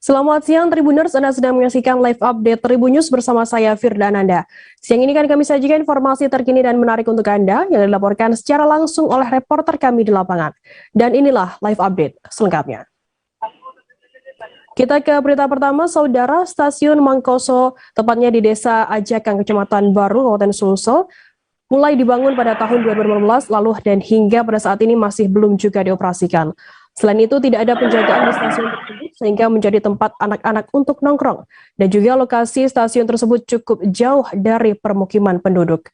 Selamat siang Tribuners, Anda sedang menyaksikan live update Tribun News bersama saya Firda Ananda. Siang ini kan kami sajikan informasi terkini dan menarik untuk Anda yang dilaporkan secara langsung oleh reporter kami di lapangan. Dan inilah live update selengkapnya. Kita ke berita pertama, Saudara. Stasiun Mangkoso, tepatnya di Desa Ajakang, Kecamatan Baru, Kabupaten Sulsel, mulai dibangun pada tahun 2015 lalu dan hingga pada saat ini masih belum juga dioperasikan. Selain itu tidak ada penjagaan di stasiun tersebut sehingga menjadi tempat anak-anak untuk nongkrong. Dan juga lokasi stasiun tersebut cukup jauh dari permukiman penduduk.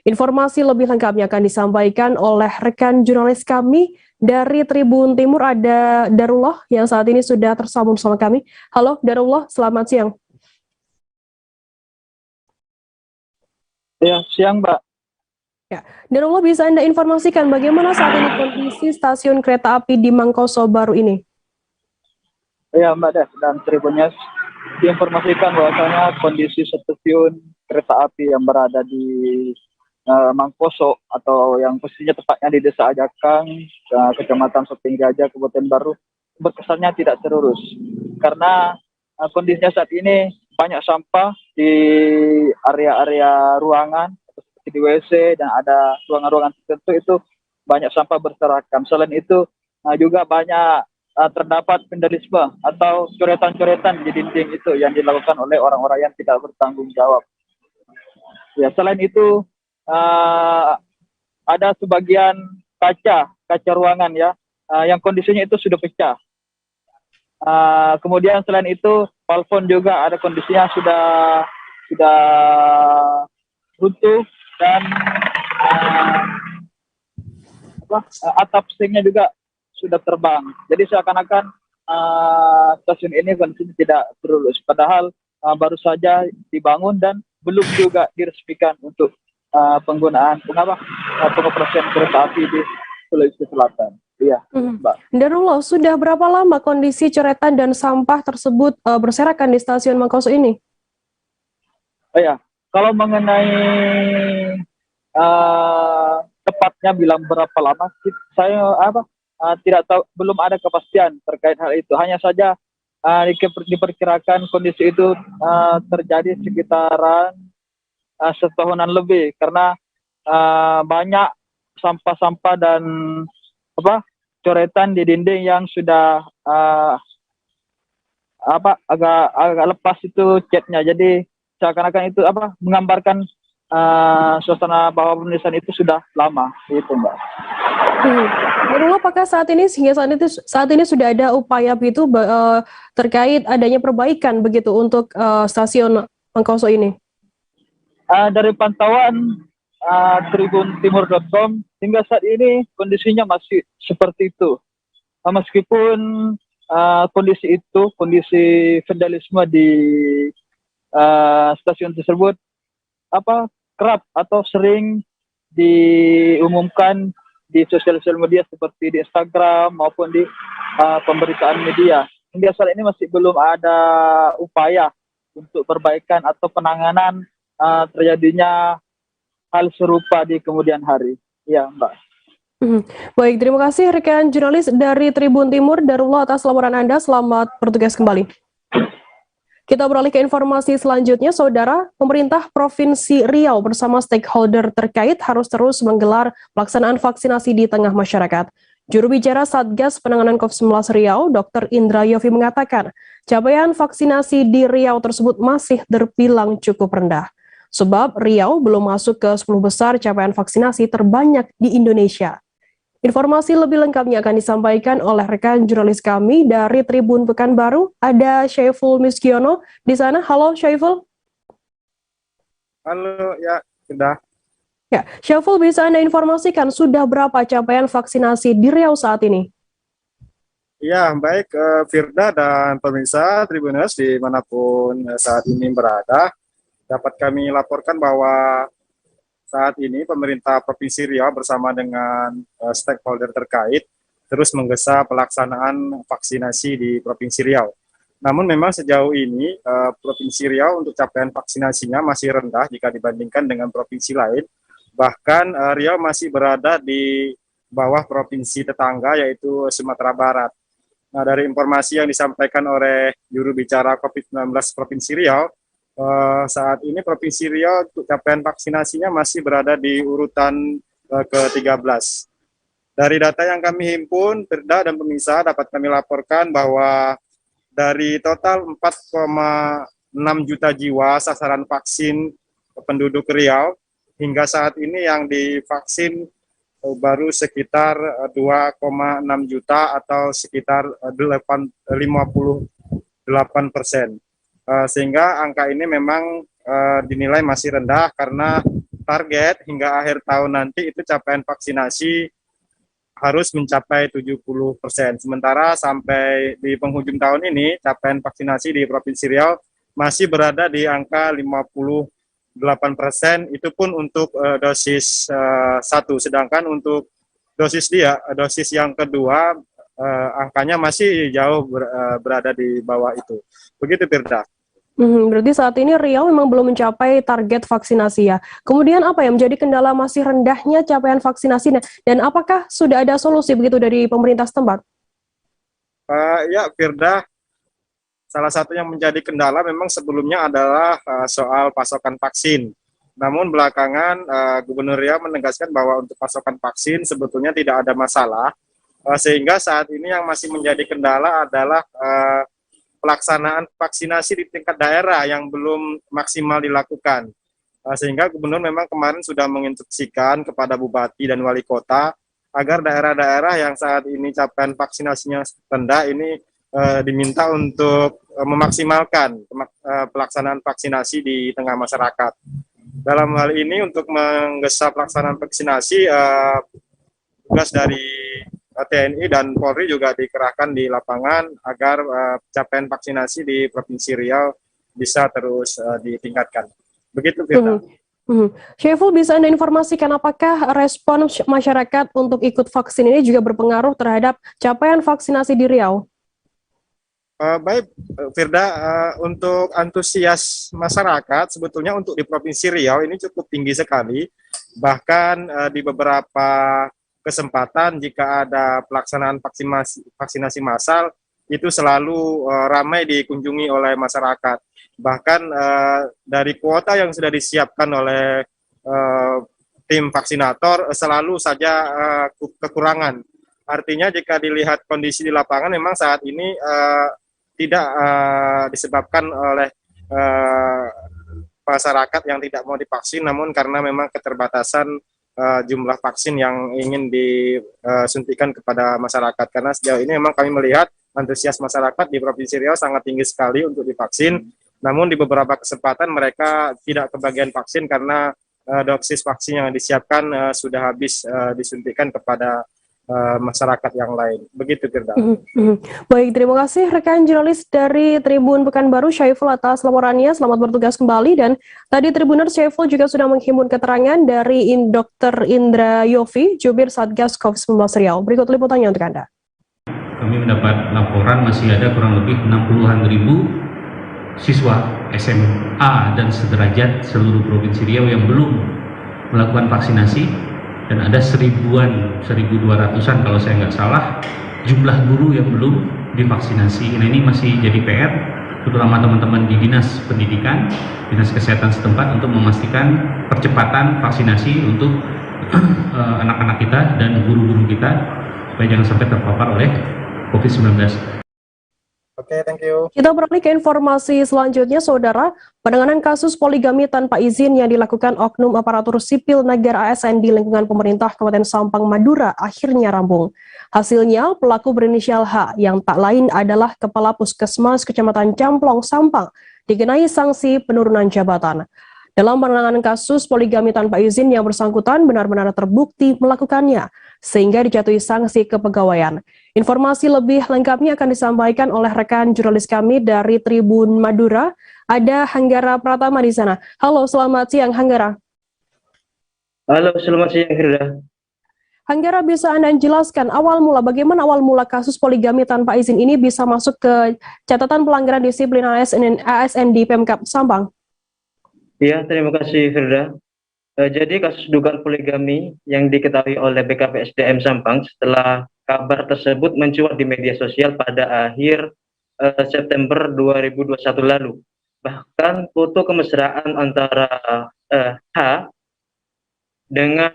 Informasi lebih lengkapnya akan disampaikan oleh rekan jurnalis kami dari Tribun Timur, ada Darullah yang saat ini sudah tersambung bersama kami. Halo Darullah, selamat siang. Ya, siang Mbak. Ya, Darullah, bisa Anda informasikan bagaimana saat ini kondisi stasiun kereta api di Mangkoso Baru ini? Ya Mbak Des, dan Tribunnya diinformasikan bahwasanya kondisi stasiun kereta api yang berada di Mangkoso atau yang posisinya tepatnya di Desa Ajakang, Kecamatan Sopeng Gajah, Kabupaten Baru, berkesannya tidak terurus. Karena kondisinya saat ini banyak sampah di area-area ruangan, seperti di WC, dan ada ruangan-ruangan tertentu itu banyak sampah berserakan. Selain itu juga banyak terdapat vandalisme atau coretan-coretan di dinding itu yang dilakukan oleh orang-orang yang tidak bertanggung jawab. Ya, selain itu ada sebagian kaca ruangan ya yang kondisinya itu sudah pecah. Kemudian selain itu plafon juga ada kondisinya sudah runtuh dan atap singnya juga sudah terbang. Jadi seakan-akan stasiun ini kondisinya tidak terurus. Padahal baru saja dibangun dan belum juga diresmikan untuk penggunaan pengoperasian kereta api di Sulawesi Selatan. Iya, Mbak. Darullah, sudah berapa lama kondisi coretan dan sampah tersebut berserakan di stasiun Mangkoso ini? Oh ya, kalau mengenai tepatnya bilang berapa lama, saya tidak tahu, belum ada kepastian terkait hal itu. Hanya saja diperkirakan kondisi itu terjadi sekitaran setahunan lebih karena banyak sampah-sampah dan coretan di dinding yang sudah agak lepas itu catnya. Jadi seakan-akan itu menggambarkan suasana bahwa penulisan itu sudah lama, itu Mbak. Darullah, apakah saat ini sudah ada upaya begitu terkait adanya perbaikan begitu untuk stasiun Mangkoso ini? Dari pantauan tribuntimur.com hingga saat ini kondisinya masih seperti itu. Meskipun kondisi vandalisme di stasiun tersebut kerap atau sering diumumkan di sosial media seperti di Instagram maupun di pemberitaan media. Hingga saat ini masih belum ada upaya untuk perbaikan atau penanganan terjadinya hal serupa di kemudian hari. Ya, Mbak. Baik, terima kasih rekan jurnalis dari Tribun Timur, Darullah, atas laporan Anda. Selamat bertugas kembali. Kita beralih ke informasi selanjutnya, Saudara. Pemerintah Provinsi Riau bersama stakeholder terkait harus terus menggelar pelaksanaan vaksinasi di tengah masyarakat. Juru bicara Satgas Penanganan COVID-19 Riau, Dr. Indra Yofi mengatakan, capaian vaksinasi di Riau tersebut masih terbilang cukup rendah. Sebab Riau belum masuk ke 10 besar capaian vaksinasi terbanyak di Indonesia. Informasi lebih lengkapnya akan disampaikan oleh rekan jurnalis kami dari Tribun Pekanbaru. Ada Syaiful Miskiono di sana. Halo Syaiful. Halo, ya sudah. Ya, Syaiful, bisa Anda informasikan sudah berapa capaian vaksinasi di Riau saat ini? Ya, baik Firda dan pemirsa Tribuners dimanapun saat ini berada. Dapat kami laporkan bahwa saat ini pemerintah Provinsi Riau bersama dengan stakeholder terkait terus menggesa pelaksanaan vaksinasi di Provinsi Riau. Namun memang sejauh ini Provinsi Riau untuk capaian vaksinasinya masih rendah jika dibandingkan dengan provinsi lain. Bahkan Riau masih berada di bawah provinsi tetangga yaitu Sumatera Barat. Nah, dari informasi yang disampaikan oleh juru bicara COVID-19 Provinsi Riau, saat ini Provinsi Riau untuk capaian vaksinasinya masih berada di urutan ke-13. Dari data yang kami himpun, Firda dan pemirsa dapat kami laporkan bahwa dari total 4,6 juta jiwa sasaran vaksin penduduk Riau, hingga saat ini yang divaksin baru sekitar 2,6 juta atau sekitar 58%. Sehingga angka ini memang dinilai masih rendah karena target hingga akhir tahun nanti itu capaian vaksinasi harus mencapai 70%. Sementara sampai di penghujung tahun ini capaian vaksinasi di Provinsi Riau masih berada di angka 58%, itu pun untuk dosis 1, sedangkan untuk dosis yang kedua angkanya masih jauh berada di bawah itu. Begitu, Firda. Berarti saat ini Riau memang belum mencapai target vaksinasi ya. Kemudian apa yang menjadi kendala masih rendahnya capaian vaksinasi, dan apakah sudah ada solusi begitu dari pemerintah setempat? Ya, Firda, salah satu yang menjadi kendala memang sebelumnya adalah soal pasokan vaksin. Namun belakangan Gubernur Riau menegaskan bahwa untuk pasokan vaksin sebetulnya tidak ada masalah, sehingga saat ini yang masih menjadi kendala adalah pelaksanaan vaksinasi di tingkat daerah yang belum maksimal dilakukan. Sehingga Gubernur memang kemarin sudah menginstruksikan kepada Bupati dan Wali Kota agar daerah-daerah yang saat ini capaian vaksinasinya rendah ini diminta untuk memaksimalkan pelaksanaan vaksinasi di tengah masyarakat. Dalam hal ini untuk menggesa pelaksanaan vaksinasi, tugas dari TNI dan Polri juga dikerahkan di lapangan agar capaian vaksinasi di Provinsi Riau bisa terus ditingkatkan. Begitu, Firda. Syaiful, bisa Anda informasikan apakah respon masyarakat untuk ikut vaksin ini juga berpengaruh terhadap capaian vaksinasi di Riau? Baik, Firda, untuk antusias masyarakat sebetulnya untuk di Provinsi Riau ini cukup tinggi sekali. Bahkan di beberapa kesempatan jika ada pelaksanaan vaksinasi massal itu selalu ramai dikunjungi oleh masyarakat. Bahkan dari kuota yang sudah disiapkan oleh tim vaksinator selalu saja kekurangan. Artinya jika dilihat kondisi di lapangan memang saat ini tidak disebabkan oleh masyarakat yang tidak mau divaksin, namun karena memang keterbatasan jumlah vaksin yang ingin disuntikan kepada masyarakat. Karena sejauh ini memang kami melihat antusias masyarakat di Provinsi Riau sangat tinggi sekali untuk divaksin, namun di beberapa kesempatan mereka tidak kebagian vaksin karena dosis vaksin yang disiapkan sudah habis disuntikan kepada masyarakat yang lain. Begitu, Firda. Baik, terima kasih rekan jurnalis dari Tribun Pekanbaru Syaiful atas laporannya. Selamat bertugas kembali. Dan tadi Tribuners, Syaiful juga sudah menghimpun keterangan dari Dr. Indra Yofi, Jubir Satgas COVID-19 Riau. Berikut liputannya untuk Anda. Kami mendapat laporan masih ada kurang lebih 60-an ribu siswa SMA dan sederajat seluruh Provinsi Riau yang belum melakukan vaksinasi. Dan ada 1.200-an kalau saya nggak salah jumlah guru yang belum divaksinasi. Nah, ini masih jadi PR terutama teman-teman di Dinas Pendidikan, Dinas Kesehatan setempat untuk memastikan percepatan vaksinasi untuk anak-anak kita dan guru-guru kita supaya jangan sampai terpapar oleh COVID-19. Oke, thank you. Kita beralih ke informasi selanjutnya, Saudara. Penanganan kasus poligami tanpa izin yang dilakukan oknum aparatur sipil negara ASN di lingkungan pemerintah Kabupaten Sampang, Madura akhirnya rampung. Hasilnya, pelaku berinisial H yang tak lain adalah Kepala Puskesmas Kecamatan Camplong, Sampang, dikenai sanksi penurunan jabatan. Dalam penanganan kasus poligami tanpa izin, yang bersangkutan benar-benar terbukti melakukannya, sehingga dijatuhi sanksi kepegawaian. Informasi lebih lengkapnya akan disampaikan oleh rekan jurnalis kami dari Tribun Madura. Ada Hanggara Pratama di sana. Halo, selamat siang Hanggara. Halo, selamat siang Firda. Hanggara, bisa Anda jelaskan bagaimana awal mula kasus poligami tanpa izin ini bisa masuk ke catatan pelanggaran disiplin ASN di Pemkab Sampang? Ya, terima kasih Firda. Jadi kasus dugaan poligami yang diketahui oleh BKPSDM Sampang setelah kabar tersebut mencuat di media sosial pada akhir September 2021 lalu. Bahkan foto kemesraan antara H dengan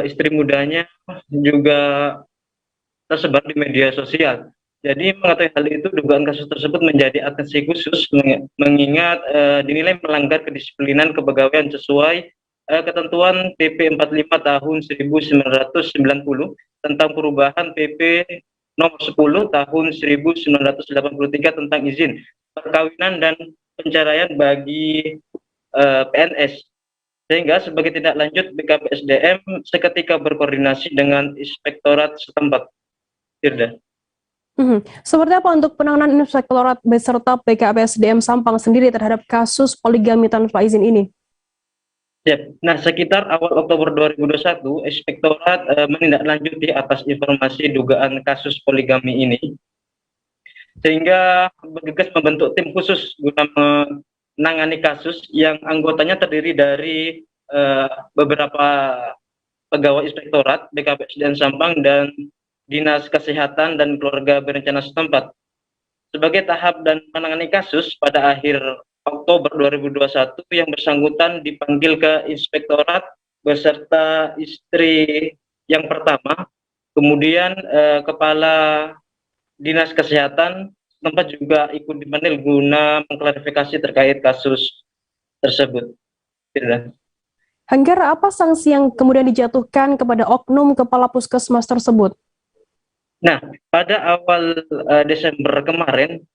istri mudanya juga tersebar di media sosial. Jadi mengetahui hal itu, dugaan kasus tersebut menjadi atensi khusus mengingat dinilai melanggar kedisiplinan kepegawaian sesuai ketentuan PP 45 tahun 1990 tentang perubahan PP nomor 10 tahun 1983 tentang izin perkawinan dan penceraian bagi PNS. Sehingga sebagai tindak lanjut BKPSDM seketika berkoordinasi dengan inspektorat setempat. Firda. Seperti apa untuk penanganan inspektorat beserta BKPSDM Sampang sendiri terhadap kasus poligami tanpa izin ini? Nah, sekitar awal Oktober 2021, inspektorat menindaklanjuti atas informasi dugaan kasus poligami ini, sehingga bergegas membentuk tim khusus guna menangani kasus yang anggotanya terdiri dari beberapa pegawai inspektorat BKPSDM Sampang dan Dinas Kesehatan dan Keluarga Berencana setempat. Sebagai tahap dan menangani kasus, pada akhir Oktober 2021 yang bersangkutan dipanggil ke inspektorat beserta istri yang pertama, kemudian Kepala Dinas Kesehatan setempat juga ikut dipanggil guna mengklarifikasi terkait kasus tersebut. Hanggar, apa sanksi yang kemudian dijatuhkan kepada oknum kepala puskesmas tersebut? Nah, pada awal Desember kemarin,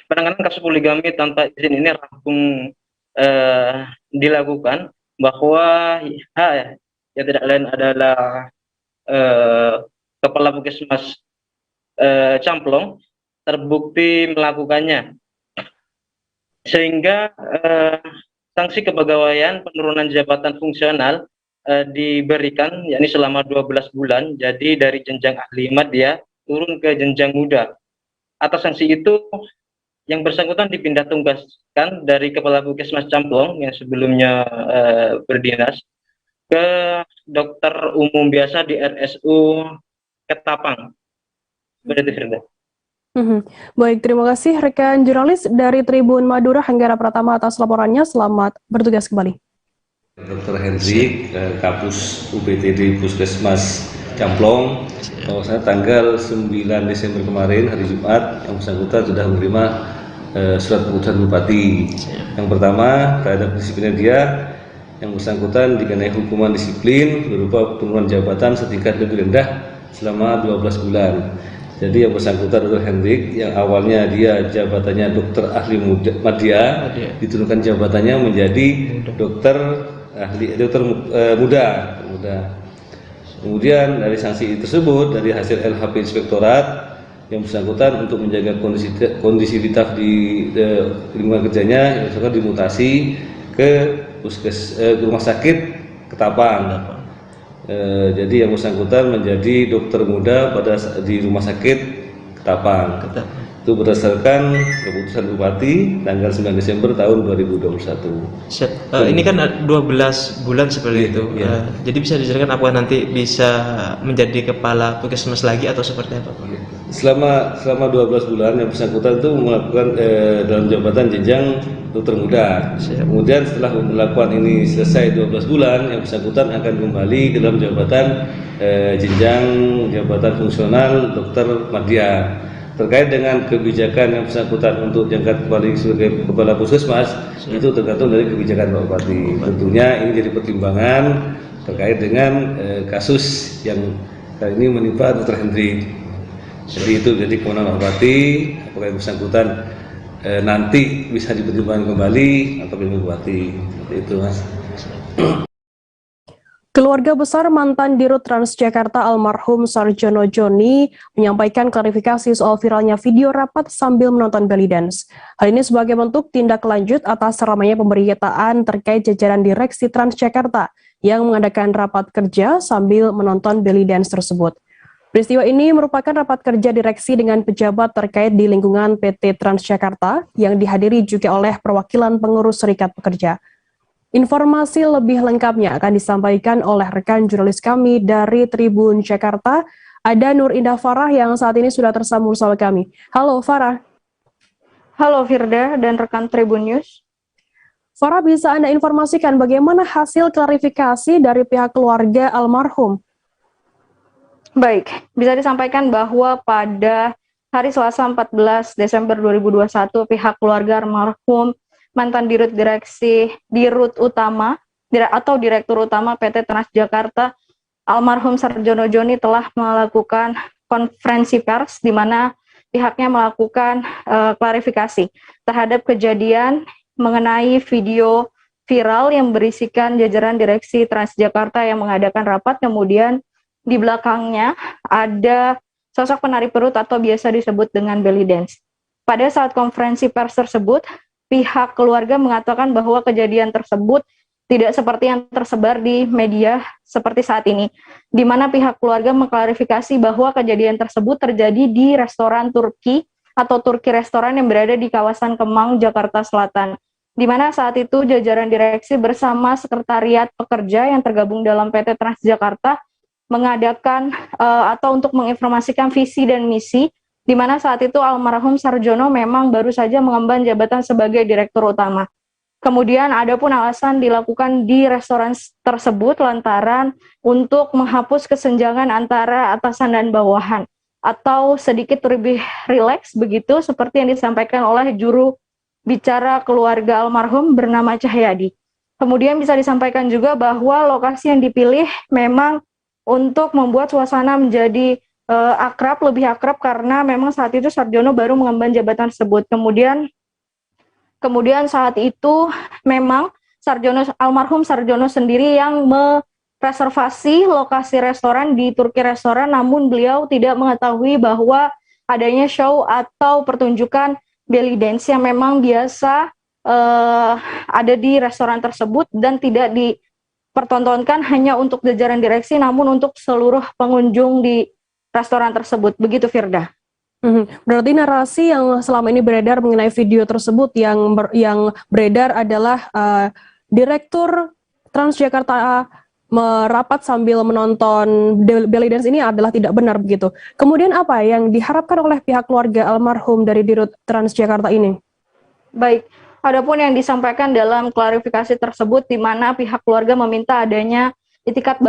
penanganan kasus poligami tanpa izin ini rampung dilakukan, bahwa H yang tidak lain adalah kepala puskesmas Camplong terbukti melakukannya, sehingga sanksi kepegawaian penurunan jabatan fungsional diberikan, yakni selama 12 bulan. Jadi dari jenjang ahli madya turun ke jenjang muda. Atas sanksi itu, yang bersangkutan dipindah tugaskan dari Kepala Puskesmas Camplong yang sebelumnya berdinas ke dokter umum biasa di RSU Ketapang. Baik, terima kasih rekan jurnalis dari Tribun Madura, Hanggara Pratama atas laporannya. Selamat bertugas kembali. Dr. Hendrik, Kapus UPTD Puskesmas Camplong, bahwasanya tanggal 9 Desember kemarin, hari Jumat, yang bersangkutan sudah menerima surat keputusan Bupati. Yang pertama, terhadap disiplin dia, yang bersangkutan dikenai hukuman disiplin berupa penurunan jabatan setingkat lebih rendah selama 12 bulan. Jadi yang bersangkutan Dr. Hendrik, yang awalnya dia jabatannya dokter ahli madya, diturunkan jabatannya menjadi dokter muda. Kemudian dari sanksi tersebut, dari hasil LHP inspektorat, yang bersangkutan untuk menjaga kondisivitas di lingkungan kerjanya, yang bersangkutan dimutasi ke rumah sakit Ketapang. Jadi yang bersangkutan menjadi dokter muda di rumah sakit Ketapang. Itu berdasarkan keputusan Bupati tanggal 9 Desember tahun 2021. Ini kan 12 bulan seperti itu. Ya. Jadi bisa dijelaskan apakah nanti bisa menjadi kepala puskesmas lagi atau seperti apa, Pak? Selama 12 bulan yang bersangkutan itu melakukan dalam jabatan jenjang dokter muda. Kemudian setelah melakukan ini selesai 12 bulan, yang bersangkutan akan kembali ke dalam jabatan jenjang jabatan fungsional dokter madya. Terkait dengan kebijakan yang bersangkutan untuk jangka kembali sebagai kepala puskesmas, itu tergantung dari kebijakan Pak Bupati. Tentunya ini jadi pertimbangan terkait dengan kasus yang kali ini menimpa Dr. Hendrik. Jadi itu jadi kewenangan Pak Bupati, apakah yang bersangkutan nanti bisa dipertimbangkan kembali atau Ibu Bupati. Itu, Mas. Keluarga besar mantan Dirut Transjakarta almarhum Sarjono Joni menyampaikan klarifikasi soal viralnya video rapat sambil menonton belly dance. Hal ini sebagai bentuk tindak lanjut atas ramainya pemberitaan terkait jajaran direksi Transjakarta yang mengadakan rapat kerja sambil menonton belly dance tersebut. Peristiwa ini merupakan rapat kerja direksi dengan pejabat terkait di lingkungan PT Transjakarta yang dihadiri juga oleh perwakilan pengurus serikat pekerja. Informasi lebih lengkapnya akan disampaikan oleh rekan jurnalis kami dari Tribun Jakarta, Ada Nur Indah Farah yang saat ini sudah tersambung bersama kami. Halo Farah. Halo Firda dan rekan Tribun News. Farah, bisa Anda informasikan bagaimana hasil klarifikasi dari pihak keluarga almarhum? Baik, bisa disampaikan bahwa pada hari Selasa 14 Desember 2021 pihak keluarga almarhum mantan Dirut Utama atau Direktur Utama PT Transjakarta almarhum Sarjono Joni telah melakukan konferensi pers di mana pihaknya melakukan klarifikasi terhadap kejadian mengenai video viral yang berisikan jajaran direksi Transjakarta yang mengadakan rapat, kemudian di belakangnya ada sosok penari perut atau biasa disebut dengan belly dance. Pada saat konferensi pers tersebut, pihak keluarga mengatakan bahwa kejadian tersebut tidak seperti yang tersebar di media seperti saat ini, di mana pihak keluarga mengklarifikasi bahwa kejadian tersebut terjadi di restoran Turki atau Turki Restoran yang berada di kawasan Kemang, Jakarta Selatan, di mana saat itu jajaran direksi bersama sekretariat pekerja yang tergabung dalam PT Transjakarta mengadakan atau untuk menginformasikan visi dan misi, di mana saat itu almarhum Sarjono memang baru saja mengemban jabatan sebagai Direktur Utama. Kemudian ada pun alasan dilakukan di restoran tersebut lantaran untuk menghapus kesenjangan antara atasan dan bawahan atau sedikit lebih rileks begitu seperti yang disampaikan oleh juru bicara keluarga almarhum bernama Cahyadi. Kemudian bisa disampaikan juga bahwa lokasi yang dipilih memang untuk membuat suasana menjadi lebih akrab karena memang saat itu Sarjono baru mengemban jabatan tersebut. Kemudian saat itu memang almarhum Sarjono sendiri yang mereservasi lokasi restoran di Turki Restoran, namun beliau tidak mengetahui bahwa adanya show atau pertunjukan belly dance yang memang biasa ada di restoran tersebut dan tidak dipertontonkan hanya untuk jajaran direksi, namun untuk seluruh pengunjung di restoran tersebut. Begitu Firda. Berarti narasi yang selama ini beredar mengenai video tersebut yang beredar adalah Direktur Transjakarta merapat sambil menonton belly dance ini adalah tidak benar begitu. Kemudian apa yang diharapkan oleh pihak keluarga almarhum dari Dirut Transjakarta ini? Baik, adapun yang disampaikan dalam klarifikasi tersebut di mana pihak keluarga meminta adanya itikat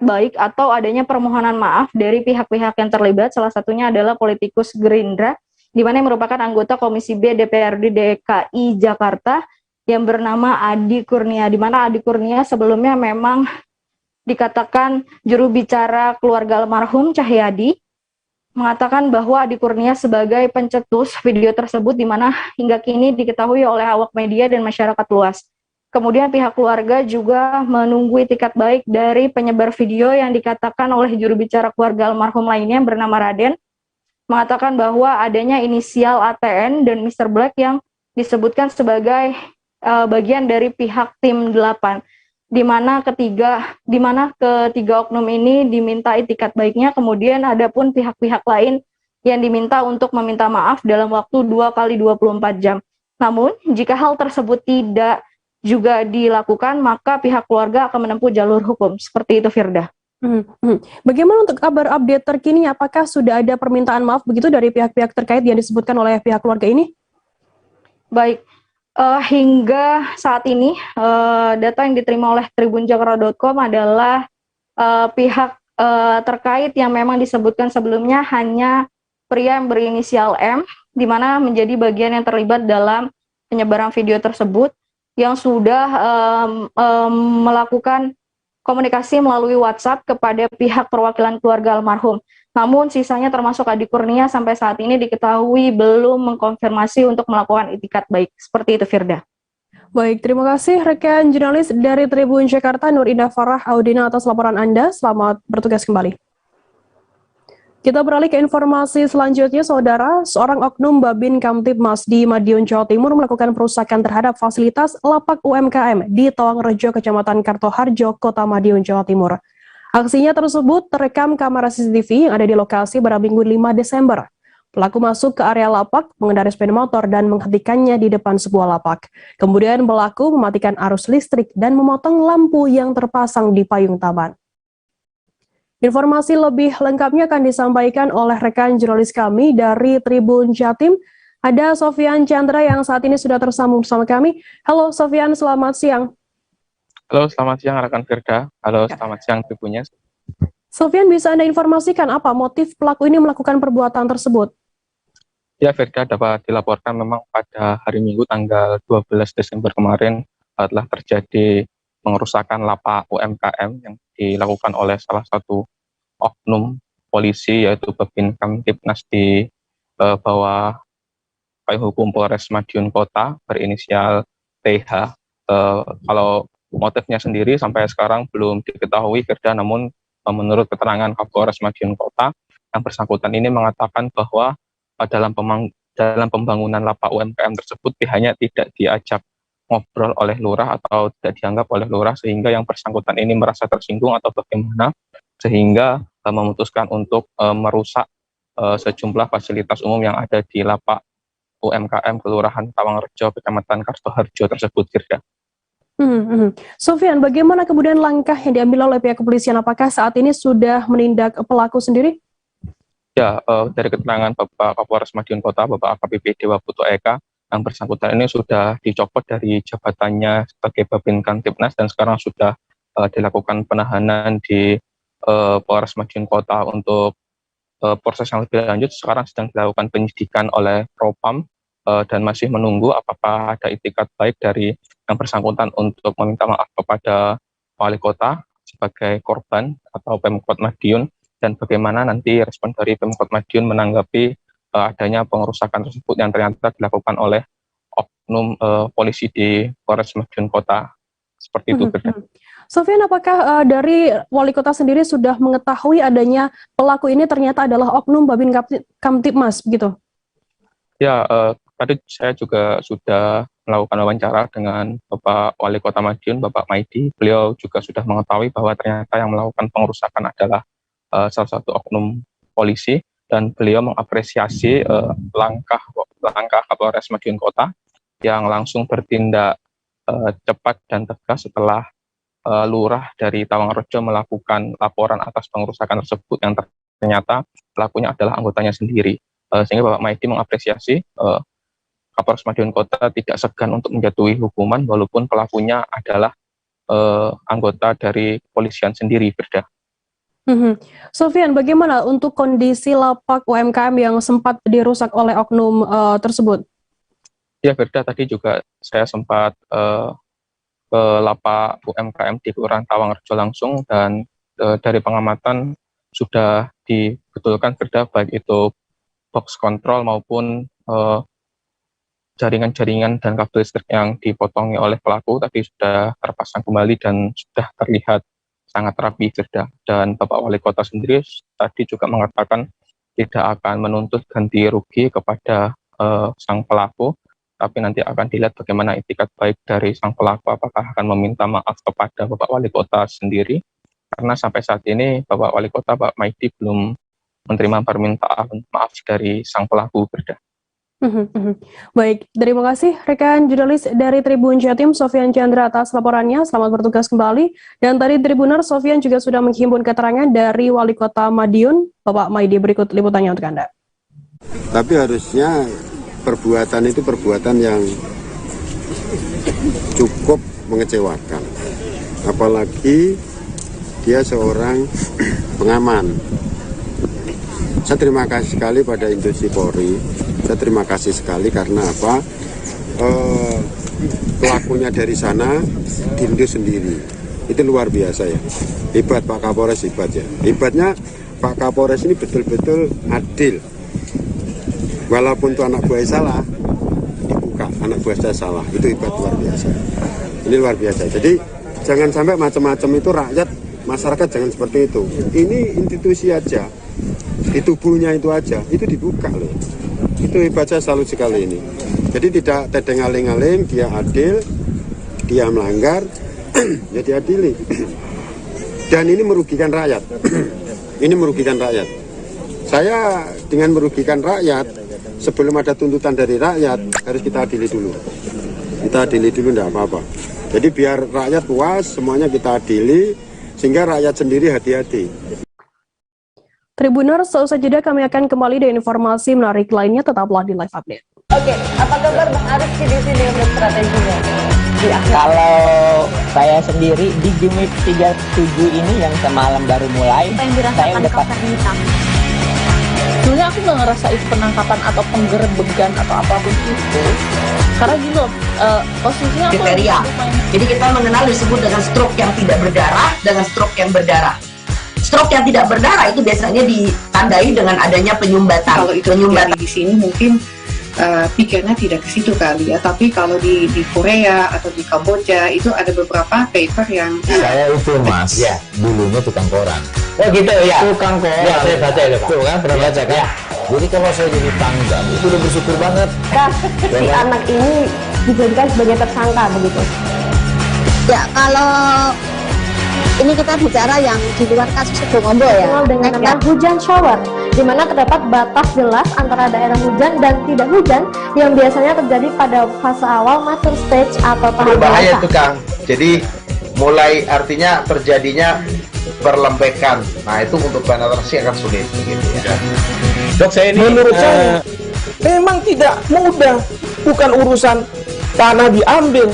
baik atau adanya permohonan maaf dari pihak-pihak yang terlibat, salah satunya adalah politikus Gerindra, di mana yang merupakan anggota Komisi B DPRD DKI Jakarta yang bernama Adi Kurnia, di mana Adi Kurnia sebelumnya memang dikatakan juru bicara keluarga almarhum Cahyadi, mengatakan bahwa Adi Kurnia sebagai pencetus video tersebut, di mana hingga kini diketahui oleh awak media dan masyarakat luas. Kemudian pihak keluarga juga menunggu itikat baik dari penyebar video yang dikatakan oleh juru bicara keluarga almarhum lainnya yang bernama Raden, mengatakan bahwa adanya inisial ATN dan Mr. Black yang disebutkan sebagai bagian dari pihak tim 8, di mana ketiga oknum ini diminta itikat baiknya. Kemudian ada pun pihak-pihak lain yang diminta untuk meminta maaf dalam waktu 2 kali 24 jam. Namun jika hal tersebut tidak juga dilakukan, maka pihak keluarga akan menempuh jalur hukum. Seperti itu Firda. Bagaimana untuk kabar update terkini? Apakah sudah ada permintaan maaf begitu dari pihak-pihak terkait yang disebutkan oleh pihak keluarga ini? Baik, hingga saat ini data yang diterima oleh tribunjakarta.com adalah pihak terkait yang memang disebutkan sebelumnya hanya pria yang berinisial M, di mana menjadi bagian yang terlibat dalam penyebaran video tersebut, yang sudah melakukan komunikasi melalui WhatsApp kepada pihak perwakilan keluarga almarhum. Namun sisanya termasuk Adi Kurnia sampai saat ini diketahui belum mengkonfirmasi untuk melakukan itikat baik. Seperti itu Firda. Baik, terima kasih rekan jurnalis dari Tribun Jakarta Nur Indah Farah Audina atas laporan Anda. Selamat bertugas kembali. Kita beralih ke informasi selanjutnya, Saudara. Seorang oknum Babin Kamtibmas di Madiun, Jawa Timur melakukan perusakan terhadap fasilitas lapak UMKM di Tawangrejo, Kecamatan Kartoharjo, Kota Madiun, Jawa Timur. Aksinya tersebut terekam kamera CCTV yang ada di lokasi pada Minggu 5 Desember. Pelaku masuk ke area lapak, mengendarai sepeda motor dan menghentikannya di depan sebuah lapak. Kemudian pelaku mematikan arus listrik dan memotong lampu yang terpasang di payung taman. Informasi lebih lengkapnya akan disampaikan oleh rekan jurnalis kami dari Tribun Jatim. Ada Sofian Chandra yang saat ini sudah tersambung bersama kami. Halo Sofian, selamat siang. Halo, selamat siang rekan Firda. Halo, selamat siang Tribunnya. Sofian, bisa Anda informasikan apa motif pelaku ini melakukan perbuatan tersebut? Ya, Firda, dapat dilaporkan memang pada hari Minggu tanggal 12 Desember kemarin telah terjadi pengerusakan lapak UMKM yang dilakukan oleh salah satu oknum polisi, yaitu Babin Kamtibnas di bawah Payung Hukum Polres Madiun Kota berinisial TH. Kalau motifnya sendiri sampai sekarang belum diketahui, Firda, namun menurut keterangan Kapolres Madiun Kota, yang bersangkutan ini mengatakan bahwa dalam pembangunan lapak UMKM tersebut pihaknya tidak diajak ngobrol oleh lurah atau tidak dianggap oleh lurah, sehingga yang bersangkutan ini merasa tersinggung atau bagaimana, sehingga memutuskan untuk merusak sejumlah fasilitas umum yang ada di lapak UMKM Kelurahan Tawangrejo, Kecamatan Kartoharjo tersebut, Firda. Sofian, bagaimana kemudian langkah yang diambil oleh pihak kepolisian? Apakah saat ini sudah menindak pelaku sendiri? Ya, dari keterangan Bapak Kapolres Madiun Kota, Bapak AKBP Dewa Putu Eka, yang bersangkutan ini sudah dicopot dari jabatannya sebagai Babin Kamtibnas dan sekarang sudah dilakukan penahanan di Polres Madiun Kota. Untuk proses yang lebih lanjut sekarang sedang dilakukan penyidikan oleh Propam dan masih menunggu apakah ada itikat baik dari yang bersangkutan untuk meminta maaf kepada wali kota sebagai korban atau Pemkot Madiun, dan bagaimana nanti respon dari Pemkot Madiun menanggapi adanya pengerusakan tersebut yang ternyata dilakukan oleh oknum polisi di Polres Madiun Kota. Seperti itu. Sofian, apakah dari wali kota sendiri sudah mengetahui adanya pelaku ini ternyata adalah oknum Babin Kamtibmas, begitu? Ya, tadi saya juga sudah melakukan wawancara dengan Bapak Wali Kota Madiun, Bapak Maidi. Beliau juga sudah mengetahui bahwa ternyata yang melakukan pengerusakan adalah salah satu oknum polisi, dan beliau mengapresiasi langkah Kapolres Madiun Kota yang langsung bertindak cepat dan tegas setelah lurah dari Tawangrejo melakukan laporan atas pengerusakan tersebut yang ternyata pelakunya adalah anggotanya sendiri. Sehingga Bapak Maidi mengapresiasi Kapolres Madiun Kota tidak segan untuk menjatuhi hukuman walaupun pelakunya adalah anggota dari kepolisian sendiri, Firda. Sofian, bagaimana untuk kondisi lapak UMKM yang sempat dirusak oleh oknum tersebut? Ya, Firda, tadi juga saya sempat ke lapak UMKM di Kelurahan Tawangrejo langsung, dan dari pengamatan sudah dibetulkan, Firda, baik itu box kontrol maupun jaringan-jaringan dan kabel listrik yang dipotongi oleh pelaku tadi sudah terpasang kembali dan sudah terlihat sangat rapi, Firda. Dan Bapak Wali Kota sendiri tadi juga mengatakan tidak akan menuntut ganti rugi kepada sang pelaku, tapi nanti akan dilihat bagaimana itikat baik dari sang pelaku, apakah akan meminta maaf kepada Bapak Wali Kota sendiri, karena sampai saat ini Bapak Wali Kota, Pak Maidi, belum menerima permintaan maaf dari sang pelaku, Firda. Baik, terima kasih rekan jurnalis dari Tribun Jatim, Sofian Chandra, atas laporannya. Selamat bertugas kembali. Dan tadi Tribuner, Sofian juga sudah menghimpun keterangan dari Wali Kota Madiun, Bapak Maidi. Berikut liputannya untuk Anda. Tapi harusnya perbuatan itu perbuatan yang cukup mengecewakan. Apalagi dia seorang pengaman. Saya terima kasih sekali pada institusi Polri. Saya terima kasih sekali karena apa? Pelakunya dari sana dirindu sendiri. Itu luar biasa ya. Hebat Pak Kapolres, hebat ya. Hebatnya Pak Kapolres ini betul-betul adil. Walaupun itu anak buah salah, dibuka anak buah saya salah. Itu hebat, luar biasa. Ini luar biasa. Jadi jangan sampai macam-macam itu rakyat, masyarakat jangan seperti itu. Ini institusi aja, di tubuhnya itu aja, itu dibuka loh. Itu hebat, saya salut sekali ini. Jadi tidak tedeng aling-aling, dia adil, dia melanggar, ya diadili. Dan ini merugikan rakyat. Ini merugikan rakyat. Saya dengan merugikan rakyat, sebelum ada tuntutan dari rakyat, harus kita adili dulu. Kita adili dulu, enggak apa-apa. Jadi biar rakyat puas, semuanya kita adili, sehingga rakyat sendiri hati-hati. Tribuners, seusai jeda kami akan kembali dengan informasi menarik lainnya, tetaplah di live update. Oke, apa kabar Bang Aris di sini untuk strateginya? Kalau saya sendiri di game week 37 ini yang semalam baru mulai, saya udah hitam. Sebenarnya aku nggak ngerasa itu penangkapan atau penggerbegan atau apapun itu. Karena gini loh, posisinya aku kriteria. Jadi kita mengenal disebut dengan stroke yang tidak berdarah dengan stroke yang berdarah. Stroke yang tidak berdarah itu biasanya ditandai dengan adanya penyumbatan. Kalau itu penyumbatan di sini mungkin pikirnya tidak ke situ kali ya. Tapi kalau di Korea atau di Kamboja itu ada beberapa paper yang saya itu mas, ya dulunya tukang koran. Oh gitu ya. Tukang koran. Ya saya baca itu Pak. Tuh kan pernah baca kan? Ya. Jadi kalau saya jadi tanggap itu udah bersyukur banget. Si anak ini dijadikan sebagai tersangka begitu. Ya kalau ini kita bicara yang di luar kasus Situbondo ya. Dengan nama hujan shower, di mana terdapat batas jelas antara daerah hujan dan tidak hujan yang biasanya terjadi pada fase awal mature stage atau tahap berbahaya dewasa. itu Kang. Jadi mulai artinya terjadinya perlembekan. Nah itu untuk penetrasi akan sulit gitu ya. Dok, saya ini menurut saya memang tidak mudah, bukan urusan tanah diambil.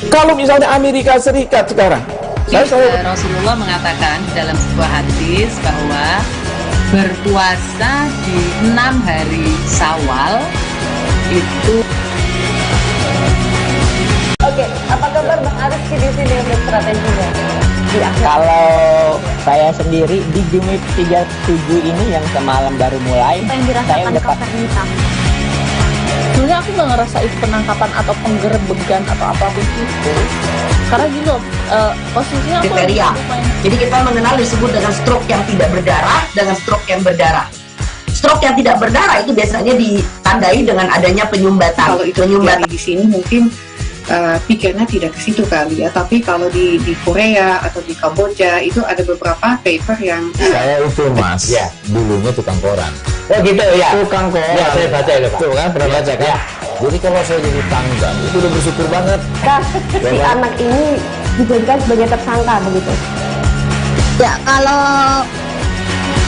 Kalau misalnya Amerika Serikat sekarang, Rasulullah mengatakan dalam sebuah hadis bahwa berpuasa di 6 hari Syawal itu. Oke, apa kabar Bang Aris di sini untuk strateginya? Kalau saya sendiri di game week 37 ini yang semalam baru mulai, saya udah hitam. Sebenarnya aku nggak ngerasa itu penangkapan atau penggerbegan atau apapun itu. Karena gini loh, posisinya aku kriteria. Jadi kita mengenal disebut dengan stroke yang tidak berdarah dengan stroke yang berdarah. Stroke yang tidak berdarah itu biasanya ditandai dengan adanya penyumbatan. Kalau itu penyumbatan di sini mungkin pikirnya tidak ke situ kali ya. Tapi kalau di Korea atau di Kamboja itu ada beberapa paper yang saya itu mas, ya dulunya tukang koran. Oh gitu ya. Tukang koran. Ya saya baca itu Pak. Tuh kan pernah baca kan? Ya. Jadi kalau saya jadi tanggap itu udah bersyukur banget. Si anak ini dijadikan sebagai tersangka begitu. Ya kalau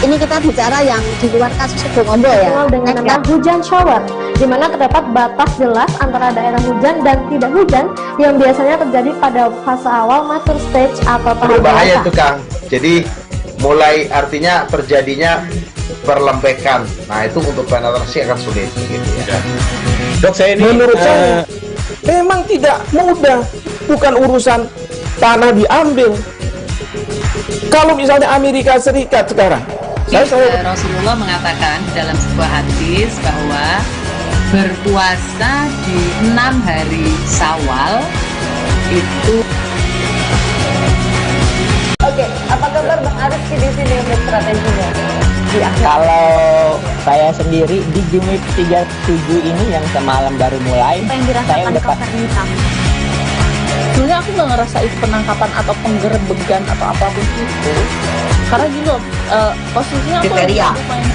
ini kita bicara yang di luar kasus Situbondo ya. Dengan nama hujan shower, di mana terdapat batas jelas antara daerah hujan dan tidak hujan yang biasanya terjadi pada fase awal mature stage atau tahap Berbahaya dewasa. itu Kang. Jadi mulai artinya terjadinya perlembekan. Nah itu untuk penetrasi akan sulit gitu ya. Dok, saya ini menurut saya memang tidak mudah, bukan urusan tanah diambil. Kalau misalnya Amerika Serikat sekarang, Rasulullah mengatakan dalam sebuah hadis bahwa berpuasa di 6 hari Syawal itu. Oke, apa kabar Bang Aris di sini untuk strateginya? Kalau saya sendiri di game week 37 ini yang semalam baru mulai, saya udah hitam. Sebenarnya aku nggak ngerasa itu penangkapan atau penggerbegan atau apapun itu. Karena gini loh, posisinya aku kriteria.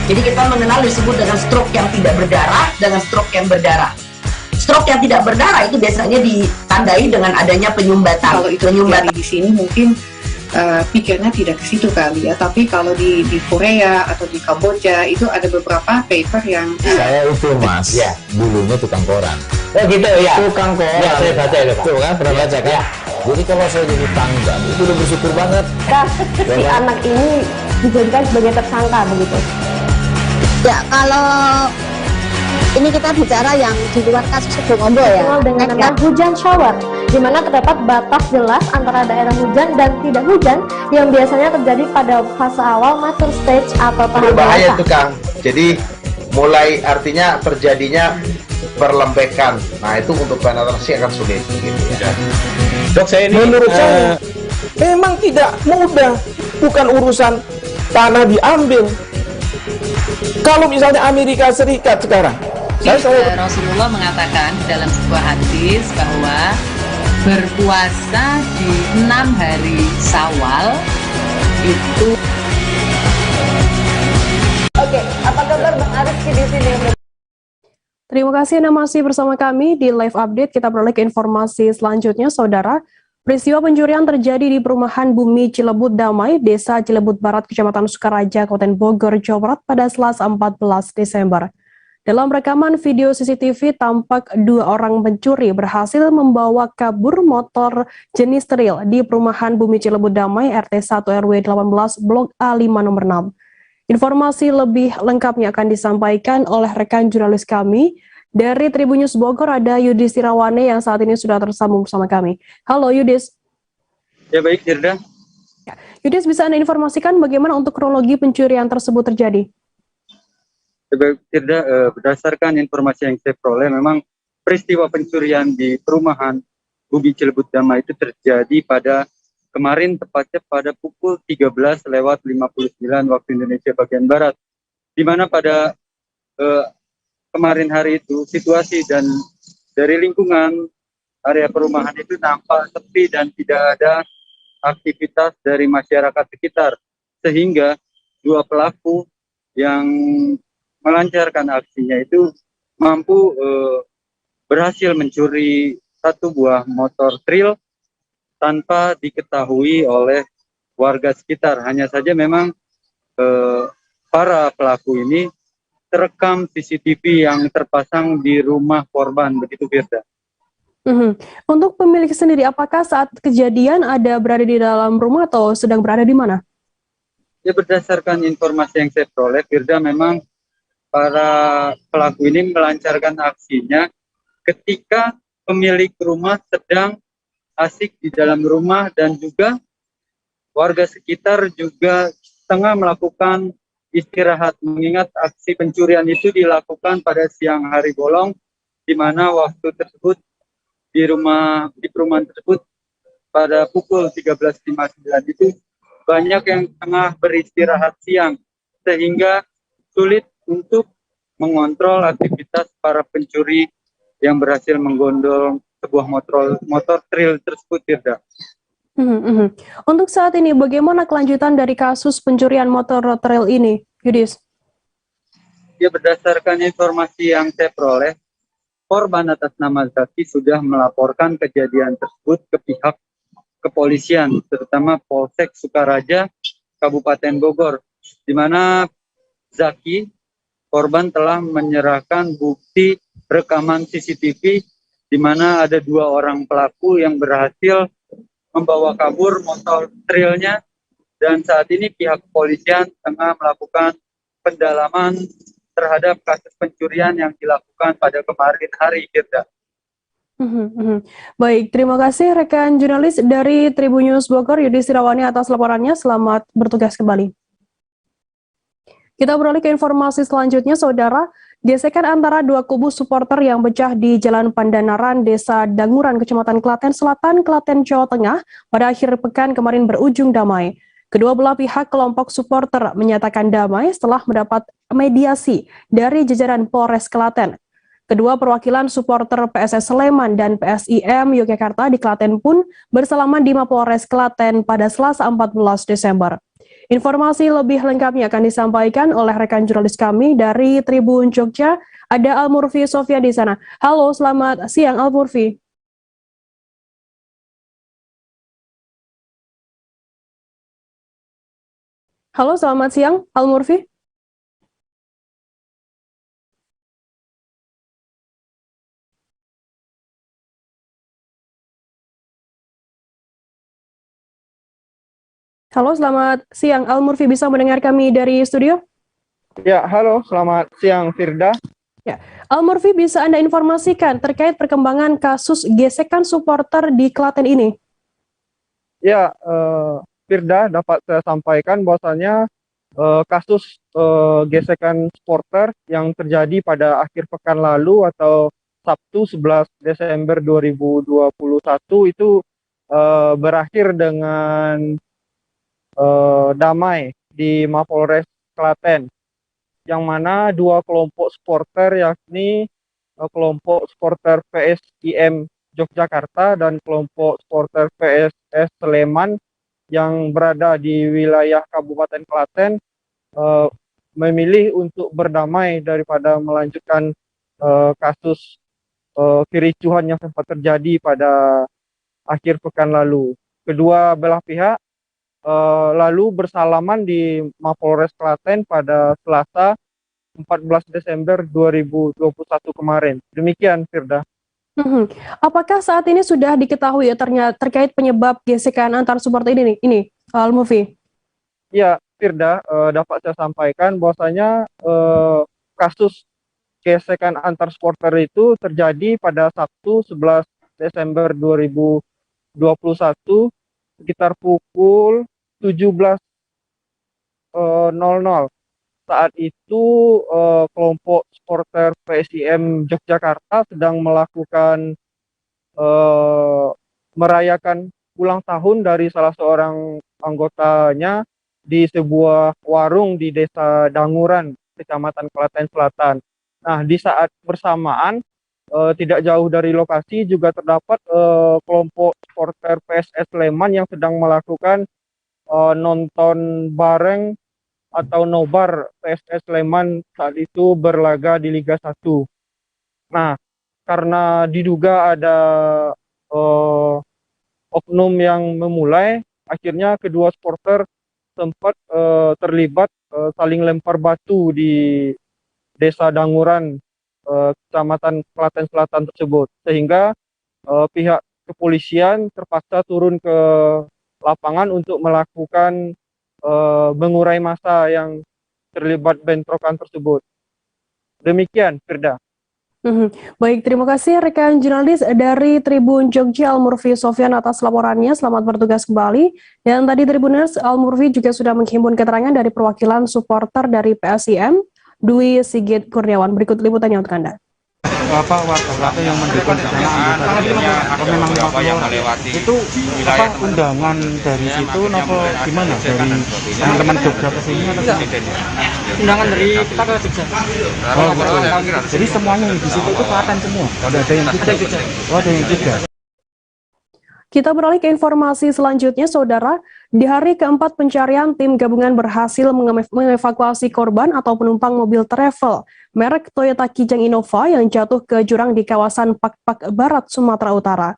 Jadi kita mengenal disebut dengan stroke yang tidak berdarah dengan stroke yang berdarah. Stroke yang tidak berdarah itu biasanya ditandai dengan adanya penyumbatan. Kalau itu penyumbatan di sini mungkin pikirnya tidak ke situ kali ya. Tapi kalau di Korea atau di Kamboja itu ada beberapa paper yang saya itu mas, ya dulunya tukang koran. Oh gitu ya. Tukang koran. Ya saya baca itu Pak. Tuh kan pernah baca kan? Ya. Jadi kalau saya jadi tanggap itu udah bersyukur banget. Si anak ini dijadikan sebagai tersangka begitu. Ya kalau ini kita bicara yang di luar kasus Situbondo ya. Dengan nama hujan shower, di mana terdapat batas jelas antara daerah hujan dan tidak hujan yang biasanya terjadi pada fase awal mature stage atau tahap Berbahaya dewasa. itu Kang. Jadi mulai artinya terjadinya perlembekan. Nah itu untuk penetrasi akan sulit gitu ya. Dok, saya ini menurut saya memang tidak mudah, bukan urusan tanah diambil. Kalau misalnya Amerika Serikat sekarang, Rasulullah mengatakan dalam sebuah hadis bahwa berpuasa di 6 hari Syawal itu. Oke, apa kabar Bang Aris di sini untuk Terima kasih Anda masih bersama kami di live update. Kita beralih ke informasi selanjutnya, Saudara. Peristiwa pencurian terjadi di perumahan Bumi Cilebut Damai, Desa Cilebut Barat, Kecamatan Sukaraja, Kabupaten Bogor, Jawa Barat pada Selasa 14 Desember. Dalam rekaman video CCTV, tampak dua orang pencuri berhasil membawa kabur motor jenis trail di perumahan Bumi Cilebut Damai, RT 1 RW 18, Blok A5 nomor 6. Informasi lebih lengkapnya akan disampaikan oleh rekan jurnalis kami. Dari Tribun News Bogor ada Yudis Tirawane yang saat ini sudah tersambung bersama kami. Halo Yudis. Ya baik, Firda. Yudis, bisa Anda informasikan bagaimana untuk kronologi pencurian tersebut terjadi? Ya baik, Firda, berdasarkan informasi yang saya peroleh, memang peristiwa pencurian di perumahan Bumi Cilebut Damai itu terjadi pada kemarin, tepatnya pada pukul 13.59 waktu Indonesia bagian Barat, di mana pada kemarin hari itu situasi dan dari lingkungan area perumahan itu nampak sepi dan tidak ada aktivitas dari masyarakat sekitar, sehingga dua pelaku yang melancarkan aksinya itu mampu berhasil mencuri satu buah motor trail tanpa diketahui oleh warga sekitar. Hanya saja memang para pelaku ini terekam CCTV yang terpasang di rumah korban, begitu Firda. Untuk pemilik sendiri, apakah saat kejadian ada berada di dalam rumah atau sedang berada di mana? Ya, berdasarkan informasi yang saya peroleh, Firda, memang para pelaku ini melancarkan aksinya ketika pemilik rumah sedang asik di dalam rumah dan juga warga sekitar juga tengah melakukan istirahat, mengingat aksi pencurian itu dilakukan pada siang hari bolong, di mana waktu tersebut di perumahan tersebut pada pukul 13.59 itu banyak yang tengah beristirahat siang, sehingga sulit untuk mengontrol aktivitas para pencuri yang berhasil menggondol sebuah motor trail tersebut, Firda. Untuk saat ini, bagaimana kelanjutan dari kasus pencurian motor trail ini, Yudis? Ya, berdasarkan informasi yang saya peroleh, korban atas nama Zaki sudah melaporkan kejadian tersebut ke pihak kepolisian, terutama Polsek Sukaraja, Kabupaten Bogor, di mana Zaki, korban, telah menyerahkan bukti rekaman CCTV, di mana ada dua orang pelaku yang berhasil membawa kabur motor trailnya, dan saat ini pihak kepolisian tengah melakukan pendalaman terhadap kasus pencurian yang dilakukan pada kemarin hari, Firda. Baik, terima kasih rekan jurnalis dari Tribun News Bogor, Yudis Tirawane, atas laporannya. Selamat bertugas kembali. Kita beralih ke informasi selanjutnya, Saudara. Gesekan antara dua kubu supporter yang pecah di Jalan Pandanaran, Desa Danguran, Kecamatan Klaten Selatan, Klaten, Jawa Tengah, pada akhir pekan kemarin berujung damai. Kedua belah pihak kelompok supporter menyatakan damai setelah mendapat mediasi dari jajaran Polres Klaten. Kedua perwakilan supporter PSS Sleman dan PSIM Yogyakarta di Klaten pun bersalaman di Mapolres Klaten pada Selasa 14 Desember. Informasi lebih lengkapnya akan disampaikan oleh rekan jurnalis kami dari Tribun Jogja. Ada Al-Murfi Sofia di sana. Halo, selamat siang Al-Murfi. Halo, selamat siang Al-Murfi. Halo, selamat siang. Al-Murfi, bisa mendengar kami dari studio? Ya, halo, selamat siang Firda. Ya, Al-Murfi, bisa Anda informasikan terkait perkembangan kasus gesekan supporter di Klaten ini? Ya, Firda, dapat saya sampaikan bahwasanya kasus gesekan supporter yang terjadi pada akhir pekan lalu atau Sabtu 11 Desember 2021 itu berakhir dengan damai di Mapolres Klaten, yang mana dua kelompok supporter, yakni kelompok supporter PSIM Yogyakarta dan kelompok supporter PSS Sleman yang berada di wilayah Kabupaten Klaten memilih untuk berdamai daripada melanjutkan kasus kericuhan yang sempat terjadi pada akhir pekan lalu. Kedua belah pihak lalu bersalaman di Mapolres Klaten pada Selasa 14 Desember 2021 kemarin. Demikian, Firda. Apakah saat ini sudah diketahui ya terkait penyebab gesekan antar supporter ini Al-Mufi? Ya, Firda, dapat saya sampaikan bahwasanya kasus gesekan antar supporter itu terjadi pada Sabtu 11 Desember 2021 sekitar pukul 17.00. Saat itu kelompok supporter PSIM Yogyakarta sedang melakukan merayakan ulang tahun dari salah seorang anggotanya di sebuah warung di Desa Danguran, Kecamatan Klaten Selatan. Nah, di saat bersamaan tidak jauh dari lokasi juga terdapat kelompok supporter PSS Sleman yang sedang melakukan nonton bareng atau nobar PSS Sleman saat itu berlaga di Liga 1. Nah, karena diduga ada oknum yang memulai, akhirnya kedua supporter sempat terlibat saling lempar batu di Desa Danguran, Kecamatan Klaten Selatan tersebut, sehingga pihak kepolisian terpaksa turun ke lapangan untuk melakukan mengurai massa yang terlibat bentrokan tersebut. Demikian, Firda. Baik, terima kasih rekan jurnalis dari Tribun Jogja Al-Murfi Sofyan atas laporannya. Selamat bertugas kembali. Dan tadi Tribuners Al-Murfi juga sudah menghimpun keterangan dari perwakilan supporter dari PSIM, Dwi Sigit Kurniawan. Berikut liputannya untuk Anda. Warga yang mendukung karena anggota memang yang melewati itu undangan dari situ nopo gimana dari teman-teman Jogja ke sini atau undangan dari kita ke Jogja. Jadi semuanya di situ itu Klaten semua. Ada yang Jogja. Ada yang Jogja. Kita beralih ke informasi selanjutnya, Saudara. Di hari keempat pencarian, tim gabungan berhasil mengevakuasi korban atau penumpang mobil travel merek Toyota Kijang Innova yang jatuh ke jurang di kawasan Pakpak Barat, Sumatera Utara.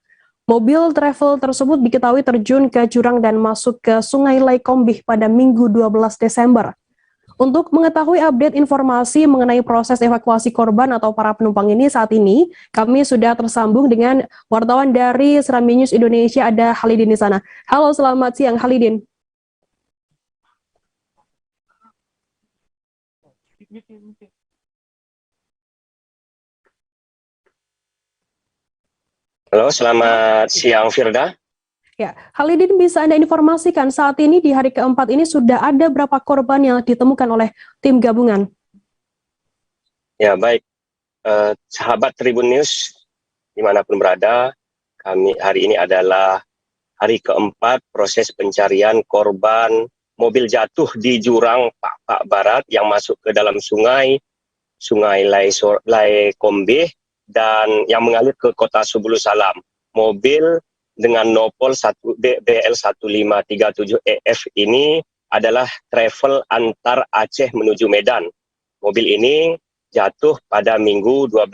Mobil travel tersebut diketahui terjun ke jurang dan masuk ke Sungai Lekombih pada Minggu 12 Desember. Untuk mengetahui update informasi mengenai proses evakuasi korban atau para penumpang ini saat ini, kami sudah tersambung dengan wartawan dari Serambi News Indonesia, ada Halidin di sana. Halo, selamat siang Halidin. Halo, selamat siang Firda. Ya, Halidin, bisa Anda informasikan saat ini di hari keempat ini sudah ada berapa korban yang ditemukan oleh tim gabungan? Ya, baik. Sahabat Tribun News, dimanapun berada, kami hari ini adalah hari keempat proses pencarian korban mobil jatuh di jurang Pakpak Barat yang masuk ke dalam Sungai Lekombih dan yang mengalir ke kota Subulu Salam. Mobil dengan nopol BL 1537EF ini adalah travel antar Aceh menuju Medan. Mobil ini jatuh pada Minggu 12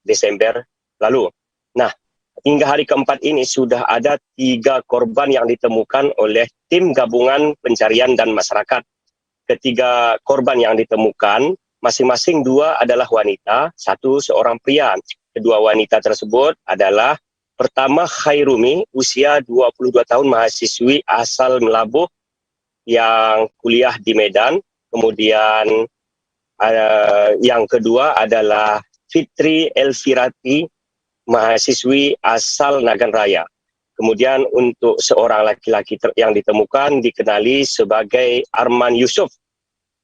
Desember lalu. Nah, hingga hari keempat ini sudah ada 3 korban yang ditemukan oleh tim gabungan pencarian dan masyarakat. Ketiga korban yang ditemukan, masing-masing 2 adalah wanita, 1 seorang pria. Kedua wanita tersebut adalah pertama Khairumi, usia 22 tahun, mahasiswi asal Melabuh yang kuliah di Medan. Kemudian yang kedua adalah Fitri Elvirati, mahasiswi asal Nagan Raya. Kemudian untuk seorang laki-laki yang ditemukan dikenali sebagai Arman Yusuf,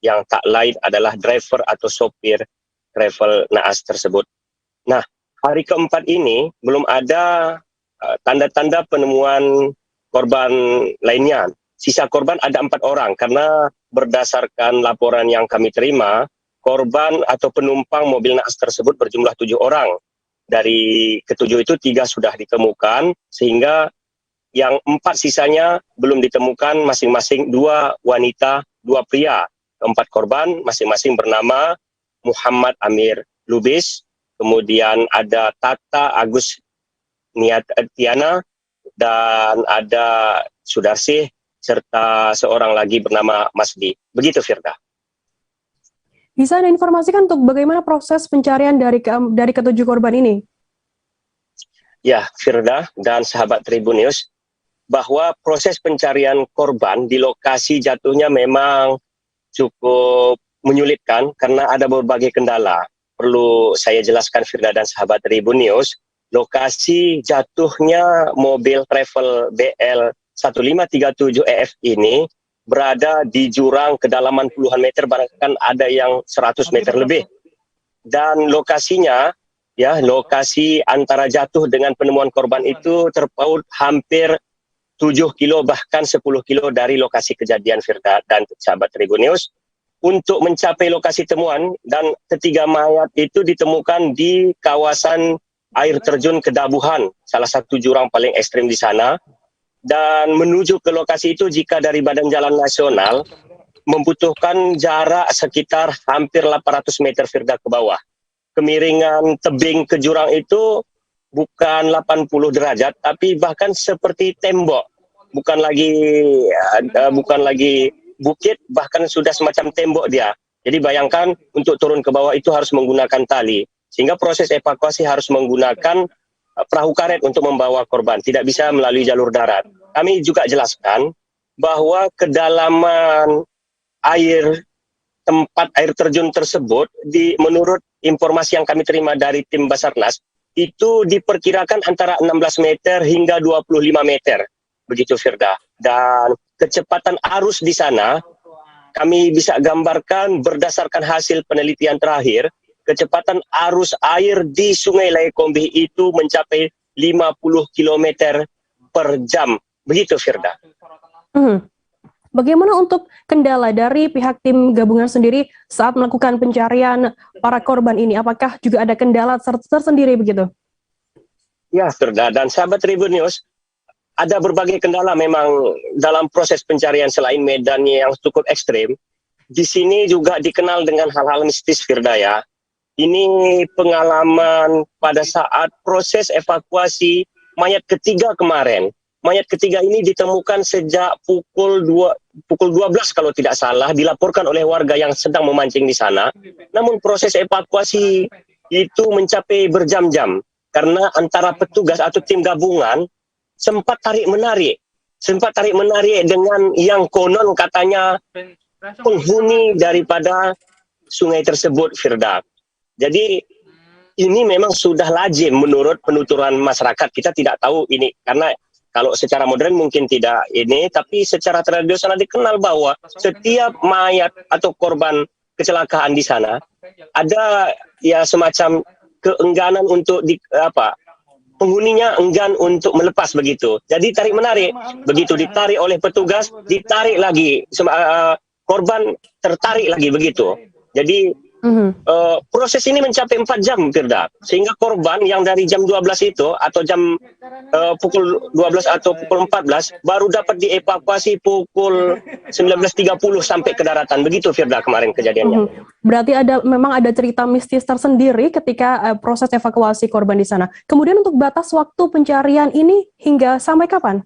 yang tak lain adalah driver atau sopir travel naas tersebut. Nah, hari keempat ini belum ada tanda-tanda penemuan korban lainnya. Sisa korban ada 4 orang karena berdasarkan laporan yang kami terima, korban atau penumpang mobil naas tersebut berjumlah 7 orang. Dari ke-7 itu 3 sudah ditemukan, sehingga yang 4 sisanya belum ditemukan, masing-masing 2 wanita, 2 pria. Keempat korban masing-masing bernama Muhammad Amir Lubis, kemudian ada Tata Agus Niatiana, dan ada Sudarsih, serta seorang lagi bernama Masdi. Begitu, Firda. Bisa Anda informasikan untuk bagaimana proses pencarian dari ketujuh korban ini? Ya, Firda dan sahabat Tribun News, bahwa proses pencarian korban di lokasi jatuhnya memang cukup menyulitkan karena ada berbagai kendala. Perlu saya jelaskan, Firda dan sahabat Tribun News, lokasi jatuhnya mobil travel BL 1537 EF ini berada di jurang kedalaman puluhan meter, bahkan ada yang 100 meter lebih. Dan lokasinya, ya, lokasi antara jatuh dengan penemuan korban itu terpaut hampir 7 kilo bahkan 10 kilo dari lokasi kejadian, Firda dan sahabat Tribun News. Untuk mencapai lokasi temuan, dan ketiga mayat itu ditemukan di kawasan air terjun Kedabuhan, salah satu jurang paling ekstrim di sana. Dan menuju ke lokasi itu jika dari Badan Jalan Nasional membutuhkan jarak sekitar hampir 800 meter, Firda, ke bawah. Kemiringan tebing ke jurang itu bukan 80 derajat, tapi bahkan seperti tembok. Bukan lagi bukit, bahkan sudah semacam tembok dia. Jadi bayangkan untuk turun ke bawah itu harus menggunakan tali. Sehingga proses evakuasi harus menggunakan perahu karet untuk membawa korban, tidak bisa melalui jalur darat. Kami juga jelaskan bahwa kedalaman tempat air terjun tersebut, menurut informasi yang kami terima dari tim Basarnas, itu diperkirakan antara 16 meter hingga 25 meter. Begitu, Firda. Dan kecepatan arus di sana, kami bisa gambarkan berdasarkan hasil penelitian terakhir, kecepatan arus air di Sungai Laekombih itu mencapai 50 km per jam. Begitu, Firda. Bagaimana untuk kendala dari pihak tim gabungan sendiri saat melakukan pencarian para korban ini? Apakah juga ada kendala tersendiri begitu? Ya, Firda dan sahabat Tribun News, ada berbagai kendala memang dalam proses pencarian selain medannya yang cukup ekstrim. Di sini juga dikenal dengan hal-hal mistis, Firda, ya. Ini pengalaman pada saat proses evakuasi mayat ketiga kemarin. Mayat ketiga ini ditemukan sejak pukul 12 kalau tidak salah, dilaporkan oleh warga yang sedang memancing di sana. Namun proses evakuasi itu mencapai berjam-jam karena antara petugas atau tim gabungan sempat tarik-menarik dengan yang konon katanya penghuni daripada sungai tersebut, Firda. Jadi ini memang sudah lazim menurut penuturan masyarakat. Kita tidak tahu ini karena kalau secara modern mungkin tidak ini, tapi secara tradisional dikenal bahwa setiap mayat atau korban kecelakaan di sana ada ya semacam keengganan untuk penghuninya enggan untuk melepas begitu. Jadi tarik menarik, begitu ditarik oleh petugas, ditarik lagi, korban tertarik lagi begitu. Jadi proses ini mencapai 4 jam, Firda, sehingga korban yang dari jam 12 itu atau jam pukul 12 atau pukul 14 baru dapat dievakuasi pukul 19.30 sampai ke daratan. Begitu, Firda, kemarin kejadiannya. Berarti memang ada cerita mistis tersendiri ketika proses evakuasi korban di sana. Kemudian untuk batas waktu pencarian ini hingga sampai kapan?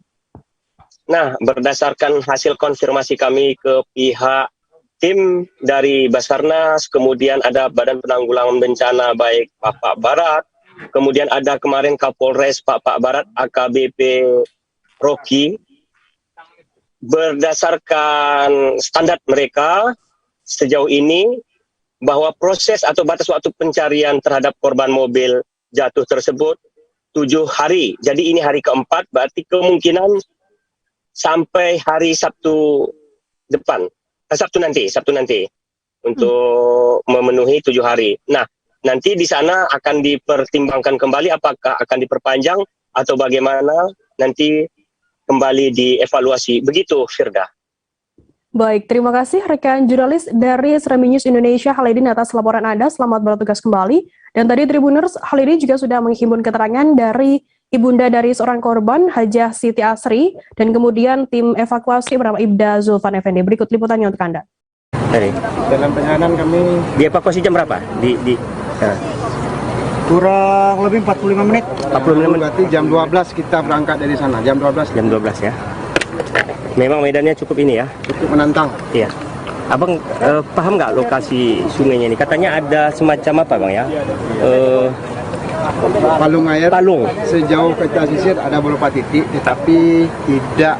Nah, berdasarkan hasil konfirmasi kami ke pihak tim dari Basarnas, kemudian ada Badan Penanggulangan Bencana baik Papak Barat, kemudian ada kemarin Kapolres Papak Barat AKBP Rocky. Berdasarkan standar mereka sejauh ini bahwa proses atau batas waktu pencarian terhadap korban mobil jatuh tersebut 7 hari. Jadi ini hari keempat, berarti kemungkinan sampai hari Sabtu depan. Sabtu nanti untuk memenuhi 7 hari. Nah, nanti di sana akan dipertimbangkan kembali apakah akan diperpanjang atau bagaimana, nanti kembali dievaluasi. Begitu, Firda. Baik, terima kasih rekan jurnalis dari Serambi News Indonesia, Halidin, atas laporan Anda. Selamat bertugas kembali. Dan tadi Tribuners, Halidin juga sudah menghimpun keterangan dari ibunda dari seorang korban, Hajah Siti Asri, dan kemudian tim evakuasi bernama Ibda Zulfan Effendi. Berikut liputannya untuk Anda. Dalam penanganan kami dievakuasi jam berapa? Kurang lebih 45 menit. 45 menit. Berarti jam 12 kita berangkat dari sana. Jam 12. Jam 12 ya. Memang medannya cukup ini ya. Cukup menantang. Iya. Abang paham nggak lokasi sungainya ini? Katanya ada semacam apa bang ya? Palung air. Palung. Sejauh kita sisir ada beberapa titik, tetapi tidak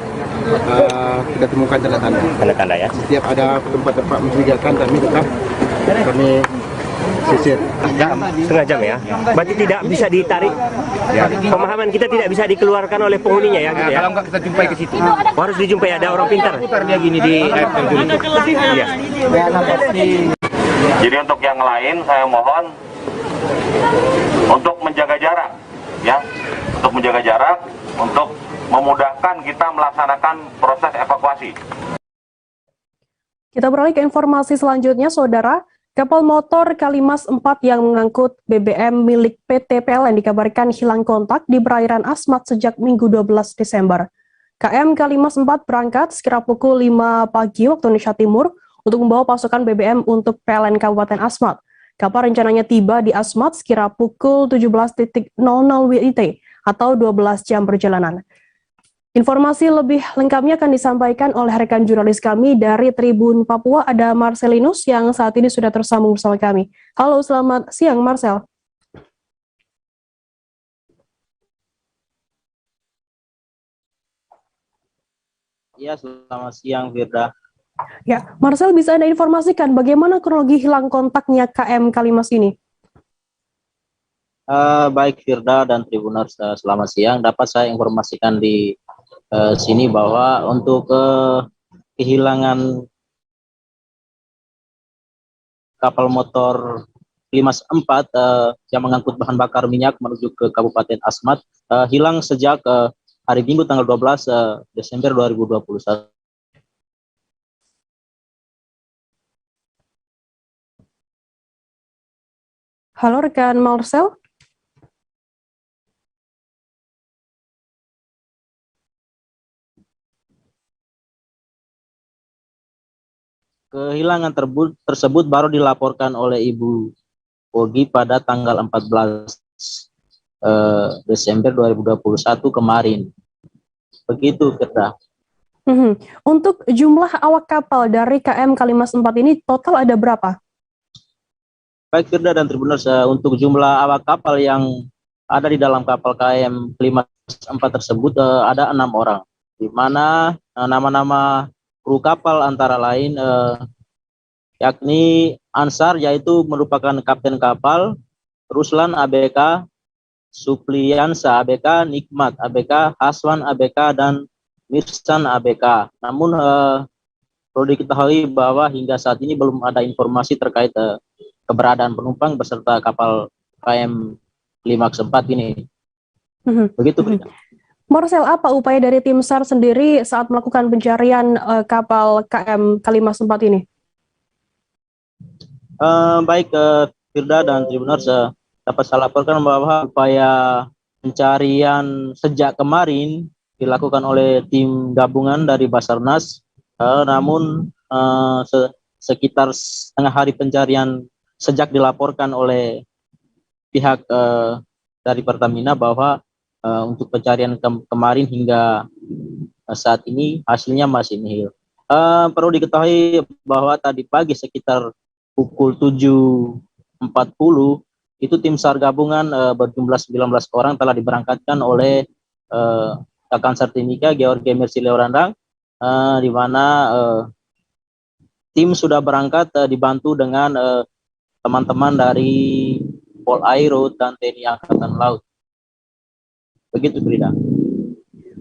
kita temukan tanda-tanda. Tanda-tanda ya. Setiap ada tempat-tempat mencurigakan kami sisir. Setengah jam ya. Berarti tidak bisa ditarik. Ya. Pemahaman kita tidak bisa dikeluarkan oleh penghuninya ya, gitu ya. Kalau nggak kita jumpai ke situ. Harus dijumpai, ada orang pintar. Putar dia gini di air terjun itu. Iya. Jadi untuk yang lain saya mohon untuk menjaga jarak, ya, untuk menjaga jarak, untuk memudahkan kita melaksanakan proses evakuasi. Kita beralih ke informasi selanjutnya, Saudara. Kapal motor Kalimas 4 yang mengangkut BBM milik PT PLN dikabarkan hilang kontak di perairan Asmat sejak Minggu 12 Desember. KM Kalimas 4 berangkat sekira pukul 5 pagi waktu Indonesia Timur untuk membawa pasokan BBM untuk PLN Kabupaten Asmat. Kapal rencananya tiba di Asmat sekira pukul 17.00 WIT atau 12 jam perjalanan. Informasi lebih lengkapnya akan disampaikan oleh rekan jurnalis kami dari Tribun Papua, ada Marcelinus yang saat ini sudah tersambung bersama kami. Halo, selamat siang Marcel. Ya, selamat siang Firda. Ya, Marcel, bisa Anda informasikan bagaimana kronologi hilang kontaknya KM Kalimas ini? Baik Firda dan Tribuners, selamat siang. Dapat saya informasikan di sini bahwa untuk kehilangan kapal motor Kalimas 4 yang mengangkut bahan bakar minyak menuju ke Kabupaten Asmat hilang sejak hari Minggu tanggal 12 Desember 2021. Halo rekan Marcel. Kehilangan tersebut baru dilaporkan oleh Ibu Pogi pada tanggal 14 Desember 2021 kemarin. Begitu, Firda. Untuk jumlah awak kapal dari KM Kalimas 4 ini total ada berapa? Baik Firda dan Tribuners, untuk jumlah awak kapal yang ada di dalam kapal KM Kalimas 4 tersebut ada 6 orang, di mana nama-nama kru kapal antara lain yakni Ansar, yaitu merupakan kapten kapal, Ruslan ABK, Supliansa ABK, Nikmat ABK, Haswan ABK, dan Mirsan ABK. Namun perlu diketahui bahwa hingga saat ini belum ada informasi terkait keberadaan penumpang beserta kapal KM Kalimas 4 ini. Begitu, Frida. Marcel, apa upaya dari tim SAR sendiri saat melakukan pencarian kapal KM Kalimas 4 ini? Baik, Firda dan Tribuners, dapat saya laporkan bahwa upaya pencarian sejak kemarin dilakukan oleh tim gabungan dari Basarnas, namun sekitar setengah hari pencarian sejak dilaporkan oleh pihak dari Pertamina bahwa untuk pencarian kemarin hingga saat ini hasilnya masih nihil. Perlu diketahui bahwa tadi pagi sekitar pukul 7.40 itu tim SAR gabungan berjumlah 19 orang telah diberangkatkan oleh Kakan Sartimika George Mercy Leorandang, di mana tim sudah berangkat dibantu dengan teman-teman dari Polairo dan TNI Angkatan Laut. Begitu, Frida.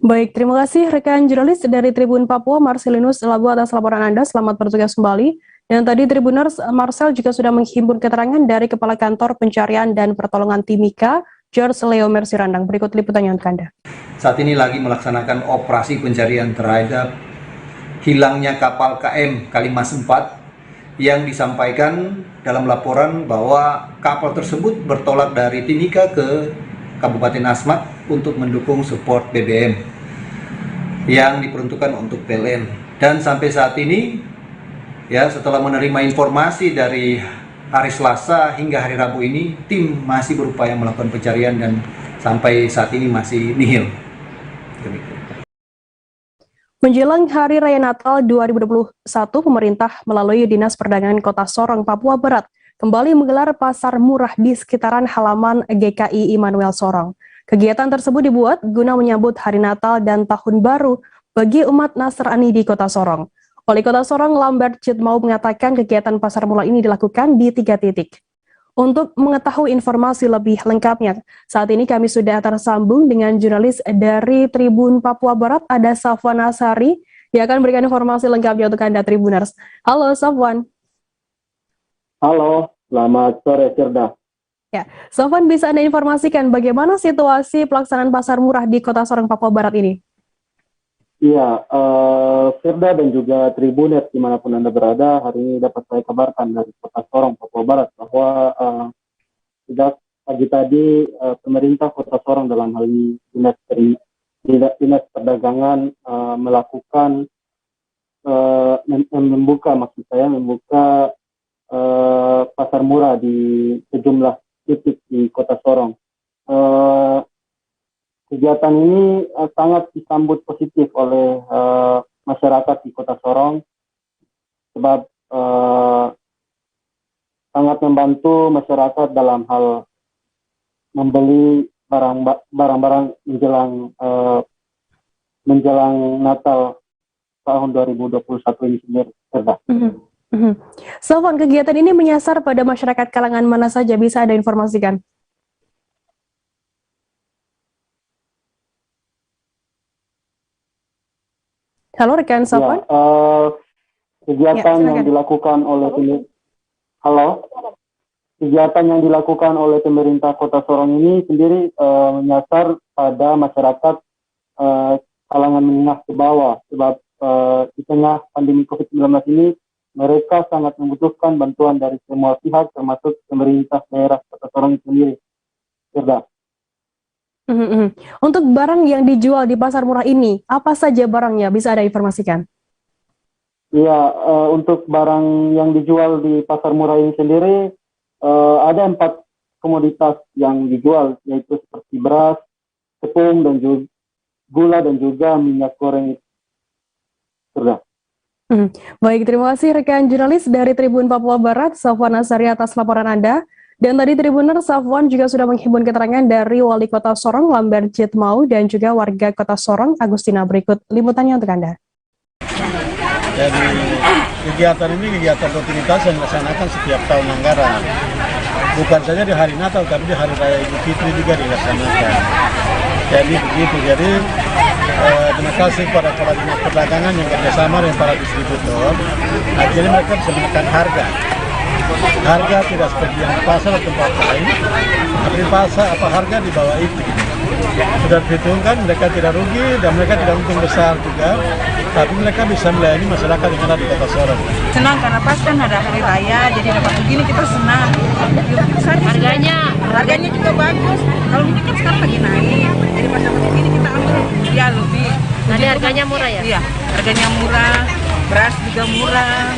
Baik, terima kasih rekan jurnalis dari Tribun Papua, Marcelinus Labu atas laporan Anda. Selamat bertugas kembali. Dan tadi Tribuners, Marcel juga sudah menghimpun keterangan dari Kepala Kantor Pencarian dan Pertolongan Timika, George Leo Mercy Randang. Berikut liputannya untuk Anda. Saat ini lagi melaksanakan operasi pencarian terhadap hilangnya kapal KM Kalimas 4 yang disampaikan dalam laporan bahwa kapal tersebut bertolak dari Timika ke Kabupaten Asmat untuk mendukung support BBM yang diperuntukkan untuk PLN. Dan sampai saat ini, ya, setelah menerima informasi dari hari Selasa hingga hari Rabu ini tim masih berupaya melakukan pencarian dan sampai saat ini masih nihil. Menjelang Hari Raya Natal 2021, pemerintah melalui Dinas Perdagangan Kota Sorong, Papua Barat, kembali menggelar pasar murah di sekitaran halaman GKI Immanuel Sorong. Kegiatan tersebut dibuat guna menyambut Hari Natal dan Tahun Baru bagi umat Nasrani di Kota Sorong. Wali Kota Sorong, Lambert Citmau, mengatakan kegiatan pasar murah ini dilakukan di 3 titik. Untuk mengetahui informasi lebih lengkapnya, saat ini kami sudah tersambung dengan jurnalis dari Tribun Papua Barat, ada Safwan Asari, yang akan berikan informasi lengkapnya untuk Anda Tribuners. Halo Safwan. Halo, selamat sore Firda. Ya, Safwan, bisa Anda informasikan bagaimana situasi pelaksanaan pasar murah di Kota Sorong, Papua Barat ini? Iya, Firda dan juga Tribuners dimanapun Anda berada, hari ini dapat saya kabarkan dari Kota Sorong, Papua Barat, bahwa sejak pagi tadi pemerintah Kota Sorong dalam hal ini Dinas Perdagangan melakukan membuka pasar murah di sejumlah titik di Kota Sorong. Kegiatan ini sangat disambut positif oleh masyarakat di Kota Sorong, sebab sangat membantu masyarakat dalam hal membeli barang-barang menjelang Natal tahun 2021 ini sendiri. Safwan, kegiatan ini menyasar pada masyarakat kalangan mana saja, bisa Anda informasikan? Halo rekan Safwan. Kegiatan yang dilakukan oleh pemerintah Kota Sorong ini sendiri menyasar pada masyarakat kalangan menengah ke bawah, sebab di tengah pandemi COVID-19 ini mereka sangat membutuhkan bantuan dari semua pihak, termasuk pemerintah daerah Kota Sorong sendiri. Untuk barang yang dijual di pasar murah ini, apa saja barangnya? Bisa Anda informasikan? Iya, untuk barang yang dijual di pasar murah ini sendiri, ada 4 komoditas yang dijual, yaitu seperti beras, tepung, dan juga gula, dan juga minyak goreng. Baik, terima kasih rekan jurnalis dari Tribun Papua Barat, Safwan Asari, atas laporan Anda. Dan tadi Tribuner, Safwan juga sudah menghimpun keterangan dari Wali Kota Sorong, Lambert Citmau, dan juga warga Kota Sorong, Agustina. Berikut liputannya untuk Anda. Jadi kegiatan ini kegiatan rutinitas yang dilaksanakan setiap tahun anggaran. Bukan saja di hari Natal, tapi di hari Raya Idul Fitri juga dilaksanakan. Jadi begitu. Jadi terima kasih kepada Kepala Dinas Perdagangan yang kerjasama dengan para distributor. Akhirnya mereka bisa menekan harga. Harga tidak seperti yang di pasar atau tempat lain, tapi di pasar harga di bawah itu. Sudah diperhitungkan, mereka tidak rugi dan mereka tidak untung besar juga, tapi mereka bisa melayani masyarakat yang ada di Kota Sorong. Senang karena pas kan ada hari raya, jadi dapat begini kita senang. Harganya juga bagus. Kalau ini kan sekarang lagi naik, jadi pas dapat begini kita ambil ya lebih. Nanti harganya murah ya? Iya, harganya murah, beras juga murah.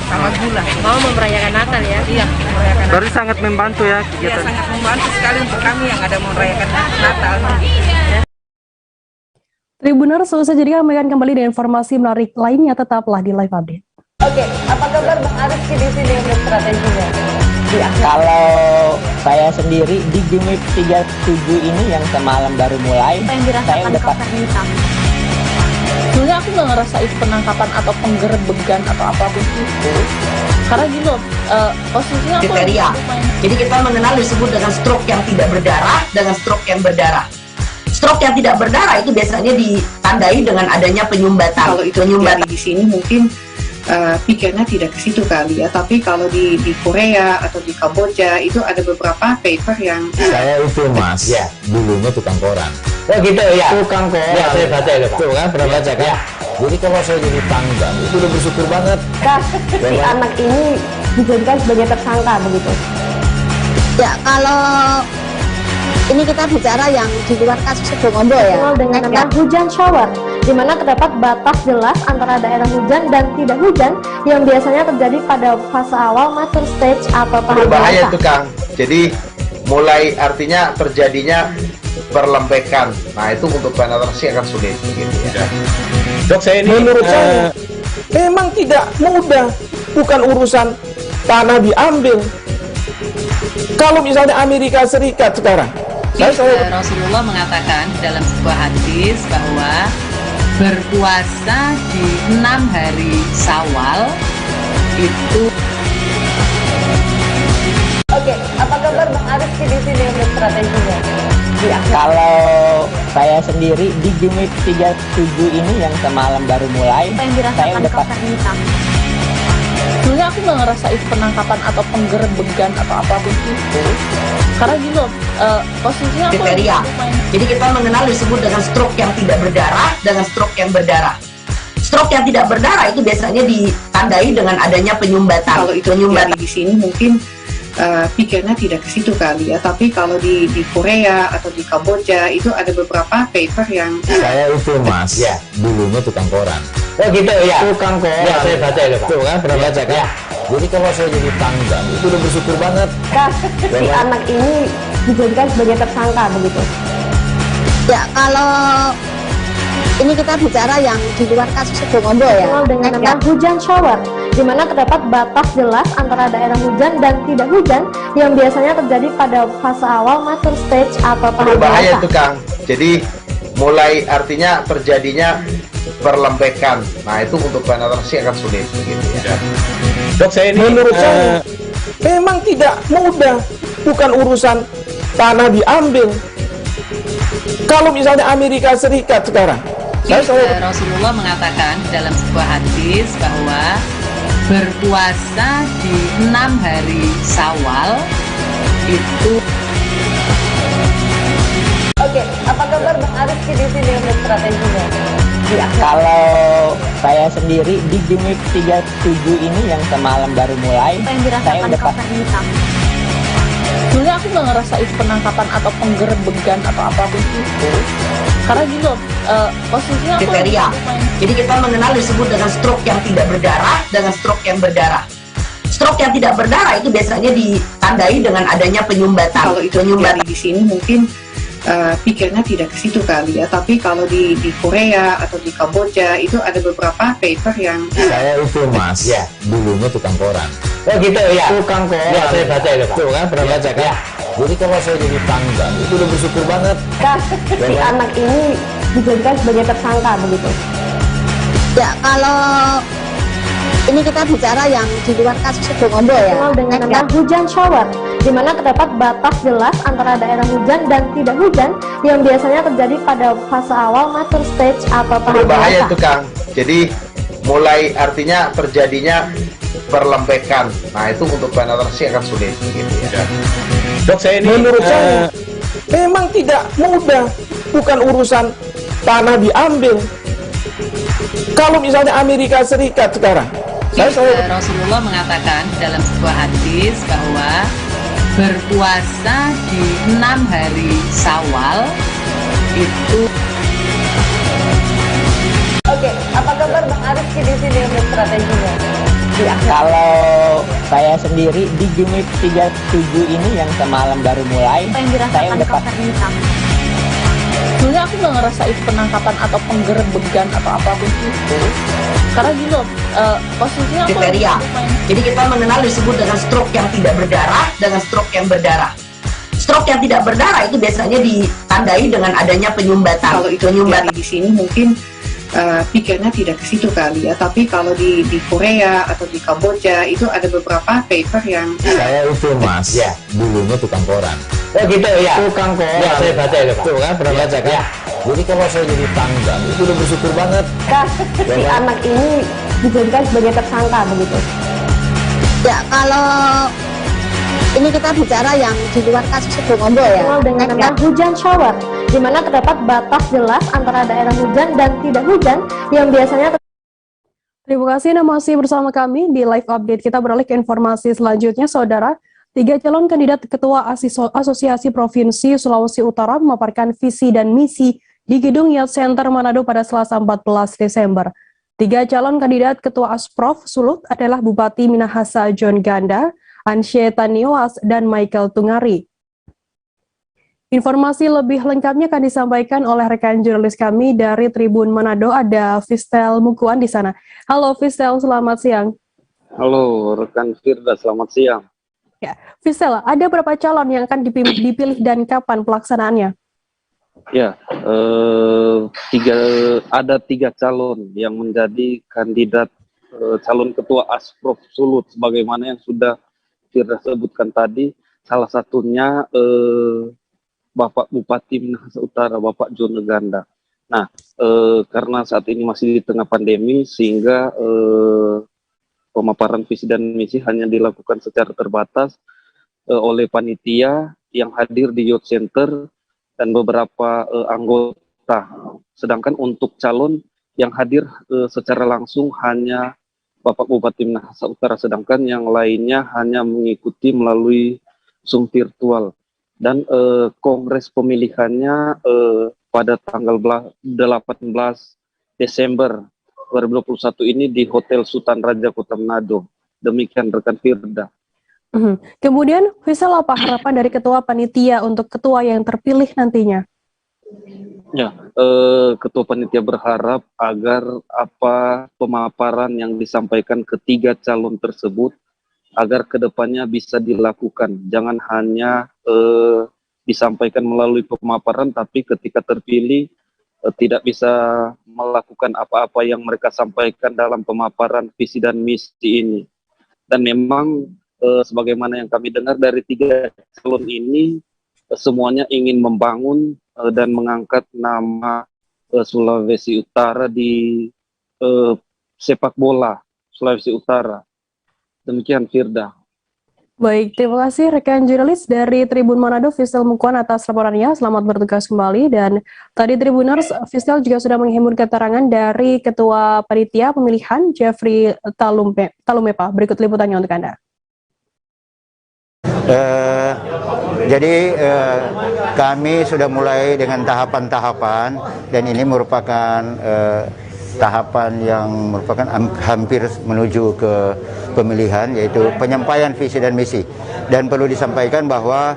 Sama gula. Mau merayakan Natal ya? Iya, merayakan Natal. Berarti sangat membantu ya kegiatan? Iya, sangat membantu sekali untuk kami yang ada merayakan Natal. Tribuner, selesai jadi kami akan kembali dengan informasi menarik lainnya, tetaplah di Live Update. Oke, apa kabar Bang Arief di sini untuk strateginya? Kalau saya sendiri di Jumip 37 ini yang semalam baru mulai, saya udah sebenarnya aku nggak ngerasa itu penangkapan atau penggerebegan atau apapun itu, karena gini loh, posisinya aku kriteria. Jadi kita mengenal disebut dengan stroke yang tidak berdarah dengan stroke yang berdarah. Stroke yang tidak berdarah itu biasanya ditandai dengan adanya penyumbatan. Kalau itu terjadi di sini mungkin pikirnya tidak ke situ kali ya, tapi kalau di Korea atau di Kamboja itu ada beberapa paper yang saya itu mas, ya dulunya tukang koran. Oh gitu ya, tukang koran. Ya saya baca itu Pak. Tuh kan pernah baca kan? Ya. Jadi kalau saya jadi pangdam itu udah bersyukur banget. Si anak ini dijadikan sebagai tersangka begitu. Ya kalau ini kita bicara yang di luar kasus Sibolongo ya. Dengan nama hujan shower. di mana terdapat batas jelas antara daerah hujan dan tidak hujan yang biasanya terjadi pada fase awal mature stage atau tahap Berbahaya dewasa. itu Kang. Jadi mulai artinya terjadinya perlembekan. Nah itu untuk penetrasi akan sulit. Gitu, ya. Dok, saya ini menurut saya memang tidak mudah, bukan urusan tanah diambil. Kalau misalnya Amerika Serikat sekarang, Rasulullah mengatakan dalam sebuah hadis bahwa berpuasa di 6 hari Syawal itu. Oke, apa kabar Bang Arif di sini untuk strateginya? Kalau saya sendiri di Jumit 37 ini yang semalam baru mulai, saya udah sebenarnya aku nggak ngerasa itu penangkapan atau penggerebegan atau apapun itu, karena gini loh, posisinya aku kriteria. Jadi kita mengenal disebut dengan stroke yang tidak berdarah dengan stroke yang berdarah. Stroke yang tidak berdarah itu biasanya ditandai dengan adanya penyumbatan. Kalau itu terjadi di sini mungkin pikirnya tidak ke situ kali ya, tapi kalau di Korea atau di Kamboja itu ada beberapa paper yang Saya itu Mas, ya dulunya tukang koran. Oh gitu ya. Tukang koran. Ya, saya baca itu Pak. Tuh kan, pernah baca kan? Ya. Jadi kalau saya jadi tanggal itu udah bersyukur banget. Si anak ini dijadikan sebagai tersangka begitu. Ya, kalau ini kita bicara yang di luar kasus Bongombo ya. Dengan nama hujan shower, di mana terdapat batas jelas antara daerah hujan dan tidak hujan yang biasanya terjadi pada fase awal mature stage atau tahap Berbahaya dewasa. itu Kang. Jadi mulai artinya terjadinya perlembekan. Nah itu untuk penetrasi akan sulit. Gitu, ya. Dok, saya ini menurut saya memang tidak mudah, bukan urusan tanah diambil. Kalau misalnya Amerika Serikat sekarang, Rasulullah mengatakan dalam sebuah hadis bahwa berpuasa di 6 hari Syawal itu. Oke, apa kabar Bang Arif di sini untuk strateginya? Kalau saya sendiri di Jumit 37 ini yang semalam baru mulai, saya udah sebenarnya aku nggak ngerasa itu penangkapan atau penggerebegan atau apapun itu, karena gini loh, posisinya aku kriteria. Jadi kita mengenal disebut dengan stroke yang tidak berdarah dengan stroke yang berdarah. Stroke yang tidak berdarah itu biasanya ditandai dengan adanya penyumbatan. Kalau itu terjadi di sini mungkin pikirnya tidak ke situ kali ya, tapi kalau di Korea atau di Kamboja itu ada beberapa paper yang Saya itu Mas, ya dulunya tukang koran. Oh gitu ya. Tukang koran. Ya, saya baca itu Pak. Tuh kan, pernah baca kan? Ya. Jadi kalau saya jadi tanggal itu udah bersyukur banget. Si anak ini dijadikan sebagai tersangka begitu. Ya, kalau ini kita bicara yang di luar kasus Bongombo ya. Dengan nama hujan shower, di mana terdapat batas jelas antara daerah hujan dan tidak hujan yang biasanya terjadi pada fase awal mature stage atau tahap Berbahaya dewasa. itu Kang. Jadi mulai artinya terjadinya perlembekan. Nah itu untuk penetrasi akan sulit. Gitu, ya. Dok, saya ini menurut saya memang tidak mudah, bukan urusan tanah diambil. Kalau misalnya Amerika Serikat sekarang, Rasulullah mengatakan dalam sebuah hadis bahwa berpuasa di 6 hari Syawal itu. Oke, apa kabar Bang Arif di sini untuk strateginya? Kalau saya sendiri di Jumit 37 ini yang semalam baru mulai, saya udah sebenarnya aku nggak ngerasa itu penangkapan atau penggerebegan atau apapun itu, karena gini loh, posisinya aku kriteria. Jadi kita mengenal disebut dengan stroke yang tidak berdarah dengan stroke yang berdarah. Stroke yang tidak berdarah itu biasanya ditandai dengan adanya penyumbatan. Kalau itu terjadi di sini mungkin pikirnya tidak ke situ kali ya, tapi kalau di Korea atau di Kamboja itu ada beberapa paper yang Saya itu Mas, ya dulunya tukang koran. Oh gitu ya. Tukang koran. Ya, saya baca itu Pak. Tuh kan, pernah baca kan? Ya. Jadi kalau saya jadi tanggal itu udah bersyukur banget. Si anak ini dijadikan sebagai tersangka begitu. Ya, kalau ini kita bicara yang di luar kasus Bongombo ya. Dengan nama hujan shower, di mana terdapat batas jelas antara daerah hujan dan tidak hujan yang biasanya. Terima kasih Anda masih bersama kami di live update. Kita beralih ke informasi selanjutnya, Saudara. 3 calon kandidat Ketua Asosiasi Provinsi Sulawesi Utara memaparkan visi dan misi di Gedung Yacht Center Manado pada Selasa 14 Desember. 3 calon kandidat Ketua Asprof Sulut adalah Bupati Minahasa John Ganda, Anshe Tanioas, dan Michael Tungari. Informasi lebih lengkapnya akan disampaikan oleh rekan jurnalis kami dari Tribun Manado, ada Fistel Mukuan di sana. Halo Fistel, selamat siang. Halo rekan Firda, selamat siang. Ya, Fistel, ada berapa calon yang akan dipilih dan kapan pelaksanaannya? Ya, ada 3 calon yang menjadi kandidat calon ketua Asprof Sulut, sebagaimana yang sudah Firda sebutkan tadi. Salah satunya Bapak Bupati Minahasa Utara, Bapak John Ganda. Nah, karena saat ini masih di tengah pandemi, sehingga pemaparan visi dan misi hanya dilakukan secara terbatas oleh panitia yang hadir di Youth Center dan beberapa anggota. Sedangkan untuk calon yang hadir secara langsung hanya Bapak Bupati Minahasa Utara, sedangkan yang lainnya hanya mengikuti melalui Zoom virtual. Dan kongres pemilihannya pada tanggal 18 Desember 2021 ini di Hotel Sultan Raja Kota Manado. Demikian rekan Firda. Kemudian, Fisel, apa harapan dari ketua panitia untuk ketua yang terpilih nantinya? Ya, ketua panitia berharap agar apa pemaparan yang disampaikan ketiga calon tersebut agar kedepannya bisa dilakukan. Jangan hanya disampaikan melalui pemaparan, tapi ketika terpilih tidak bisa melakukan apa-apa yang mereka sampaikan dalam pemaparan visi dan misi ini. Dan memang sebagaimana yang kami dengar dari 3 calon ini, semuanya ingin membangun dan mengangkat nama Sulawesi Utara di sepak bola Sulawesi Utara. Demikian Firda. Baik, terima kasih rekan jurnalis dari Tribun Manado, Fistel Mukuan, atas laporannya. Selamat bertugas kembali. Dan tadi Tribuners, Fistel juga sudah menghimpun keterangan dari Ketua Panitia Pemilihan, Jeffrey Talumepa. Berikut liputannya untuk Anda. Kami sudah mulai dengan tahapan-tahapan, dan ini merupakan tahapan yang merupakan hampir menuju ke pemilihan, yaitu penyampaian visi dan misi. Dan perlu disampaikan bahwa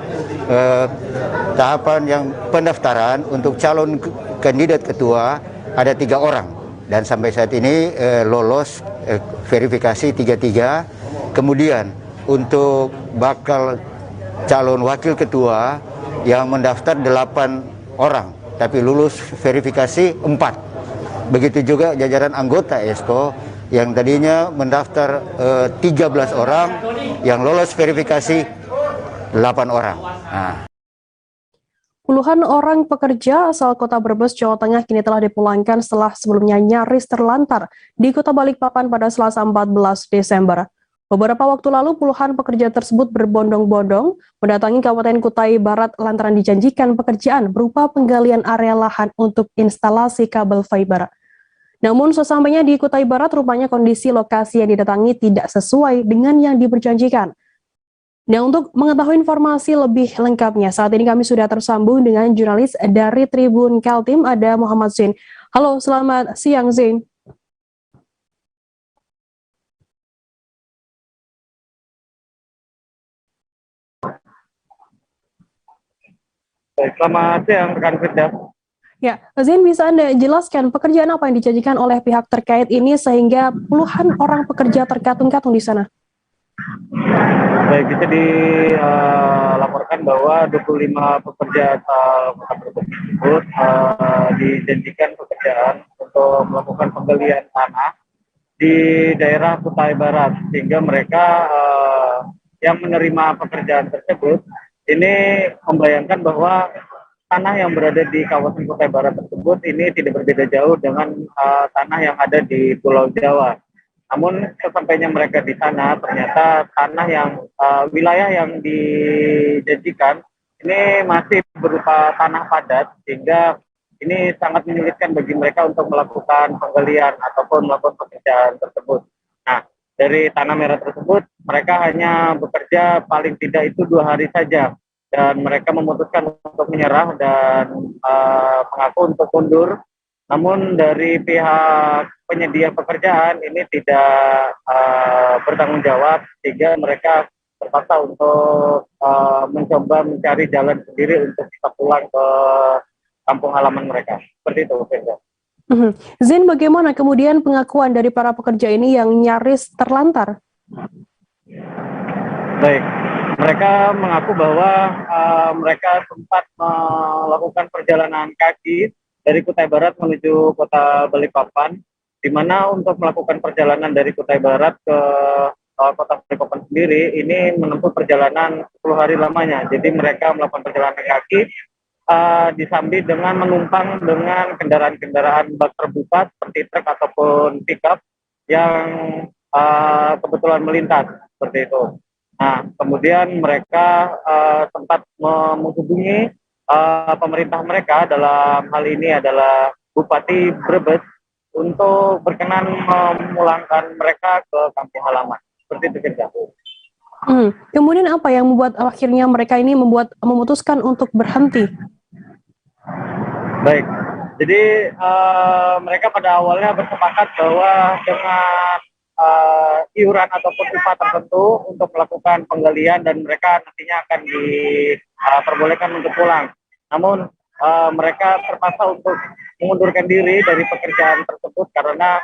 tahapan yang pendaftaran untuk calon kandidat ketua ada 3 orang, dan sampai saat ini lolos verifikasi 3-3. Kemudian untuk bakal calon wakil ketua yang mendaftar 8 orang, tapi lulus verifikasi 4. Begitu juga jajaran anggota ESKO yang tadinya mendaftar 13 orang, yang lolos verifikasi 8 orang. Nah. Puluhan orang pekerja asal kota Brebes, Jawa Tengah kini telah dipulangkan setelah sebelumnya nyaris terlantar di kota Balikpapan pada Selasa 14 Desember. Beberapa waktu lalu, puluhan pekerja tersebut berbondong-bondong mendatangi Kabupaten Kutai Barat lantaran dijanjikan pekerjaan berupa penggalian area lahan untuk instalasi kabel fiber. Namun sesampainya di Kutai Barat, rupanya kondisi lokasi yang didatangi tidak sesuai dengan yang diperjanjikan. Nah, untuk mengetahui informasi lebih lengkapnya, saat ini kami sudah tersambung dengan jurnalis dari Tribun Kaltim, ada Muhammad Zain. Halo, selamat siang Zain. Baik, selamat siang rekan Firda. Ya, Zain, bisa Anda jelaskan pekerjaan apa yang dijanjikan oleh pihak terkait ini sehingga puluhan orang pekerja terkatung-katung di sana? Baik, bisa dilaporkan bahwa 25 pekerja kota Brebes tersebut dijanjikan pekerjaan untuk melakukan penggalian tanah di daerah Kutai Barat, sehingga mereka yang menerima pekerjaan tersebut ini membayangkan bahwa tanah yang berada di kawasan Kutai Barat tersebut ini tidak berbeda jauh dengan tanah yang ada di Pulau Jawa. Namun sesampainya mereka di sana, ternyata tanah yang wilayah yang dijanjikan ini masih berupa tanah padat, sehingga ini sangat menyulitkan bagi mereka untuk melakukan penggalian ataupun melakukan pekerjaan tersebut. Nah, dari tanah merah tersebut mereka hanya bekerja paling tidak itu 2 hari saja. dan mereka memutuskan untuk menyerah dan mengaku untuk mundur. Namun dari pihak penyedia pekerjaan ini tidak bertanggung jawab, sehingga mereka terpaksa untuk mencoba mencari jalan sendiri untuk bisa pulang ke kampung halaman mereka. Seperti itu, Firda. Zain, bagaimana kemudian pengakuan dari para pekerja ini yang nyaris terlantar? Baik, mereka mengaku bahwa mereka sempat melakukan perjalanan kaki dari Kutai Barat menuju kota Balikpapan, di mana untuk melakukan perjalanan dari Kutai Barat ke kota Balikpapan sendiri ini menempuh perjalanan 10 hari lamanya. Jadi mereka melakukan perjalanan kaki disambi dengan menumpang dengan kendaraan-kendaraan bak terbuka seperti truk ataupun pickup yang kebetulan melintas seperti itu. Nah, kemudian mereka sempat menghubungi pemerintah mereka, dalam hal ini adalah Bupati Brebes, untuk berkenan memulangkan mereka ke kampung halaman. Seperti itu, Firda. Kemudian apa yang membuat akhirnya mereka ini memutuskan untuk berhenti? Baik, jadi mereka pada awalnya bersepakat bahwa dengan iuran ataupun upah tertentu untuk melakukan penggalian dan mereka nantinya akan diperbolehkan untuk pulang. Namun mereka terpaksa untuk mengundurkan diri dari pekerjaan tersebut karena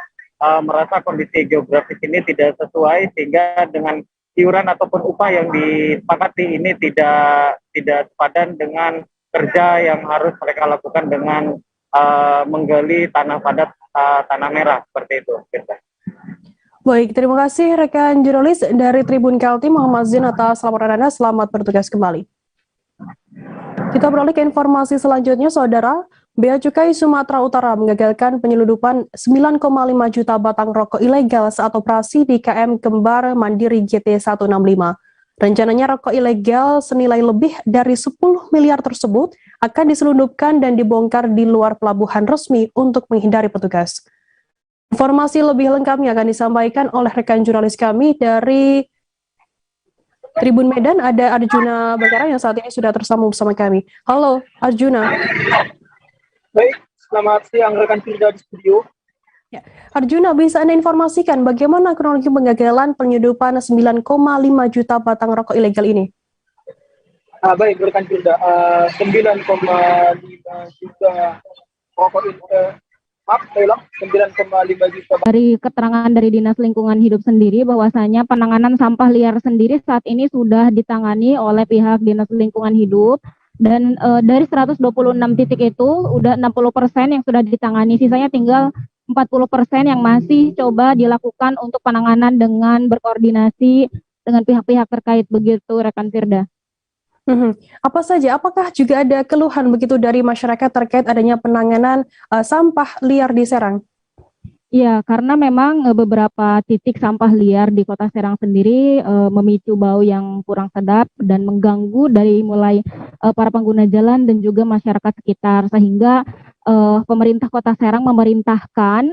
merasa kondisi geografis ini tidak sesuai, sehingga dengan iuran ataupun upah yang disepakati ini tidak sepadan dengan kerja yang harus mereka lakukan dengan menggali tanah padat, tanah merah seperti itu. Baik, terima kasih rekan jurnalis dari Tribun Kaltim Muhammad Zain atas laporan Anda. Selamat bertugas kembali. Kita beralih ke informasi selanjutnya, Saudara. Bea Cukai Sumatera Utara menggagalkan penyeludupan 9,5 juta batang rokok ilegal saat operasi di KM Kembar Mandiri GT165. Rencananya rokok ilegal senilai lebih dari 10 miliar tersebut akan diselundupkan dan dibongkar di luar pelabuhan resmi untuk menghindari petugas. Informasi lebih lengkapnya akan disampaikan oleh rekan jurnalis kami dari Tribun Medan, ada Arjuna Bagara yang saat ini sudah tersambung bersama kami. Halo, Arjuna. Baik, selamat siang rekan Firda di studio. Ya. Arjuna, bisa Anda informasikan bagaimana kronologi penggagalan penyeludupan 9,5 juta batang rokok ilegal ini? Baik, rekan Firda, 9,5 juta rokok ilegal. 9,5 juta. Dari keterangan dari Dinas Lingkungan Hidup sendiri bahwasanya penanganan sampah liar sendiri saat ini sudah ditangani oleh pihak Dinas Lingkungan Hidup, dan dari 126 titik itu udah 60% yang sudah ditangani, sisanya tinggal 40% yang masih coba dilakukan untuk penanganan dengan berkoordinasi dengan pihak-pihak terkait, begitu rekan Firda. Apa saja? Apakah juga ada keluhan begitu dari masyarakat terkait adanya penanganan sampah liar di Serang? Ya, karena memang beberapa titik sampah liar di Kota Serang sendiri memicu bau yang kurang sedap dan mengganggu dari mulai para pengguna jalan dan juga masyarakat sekitar, sehingga pemerintah Kota Serang memerintahkan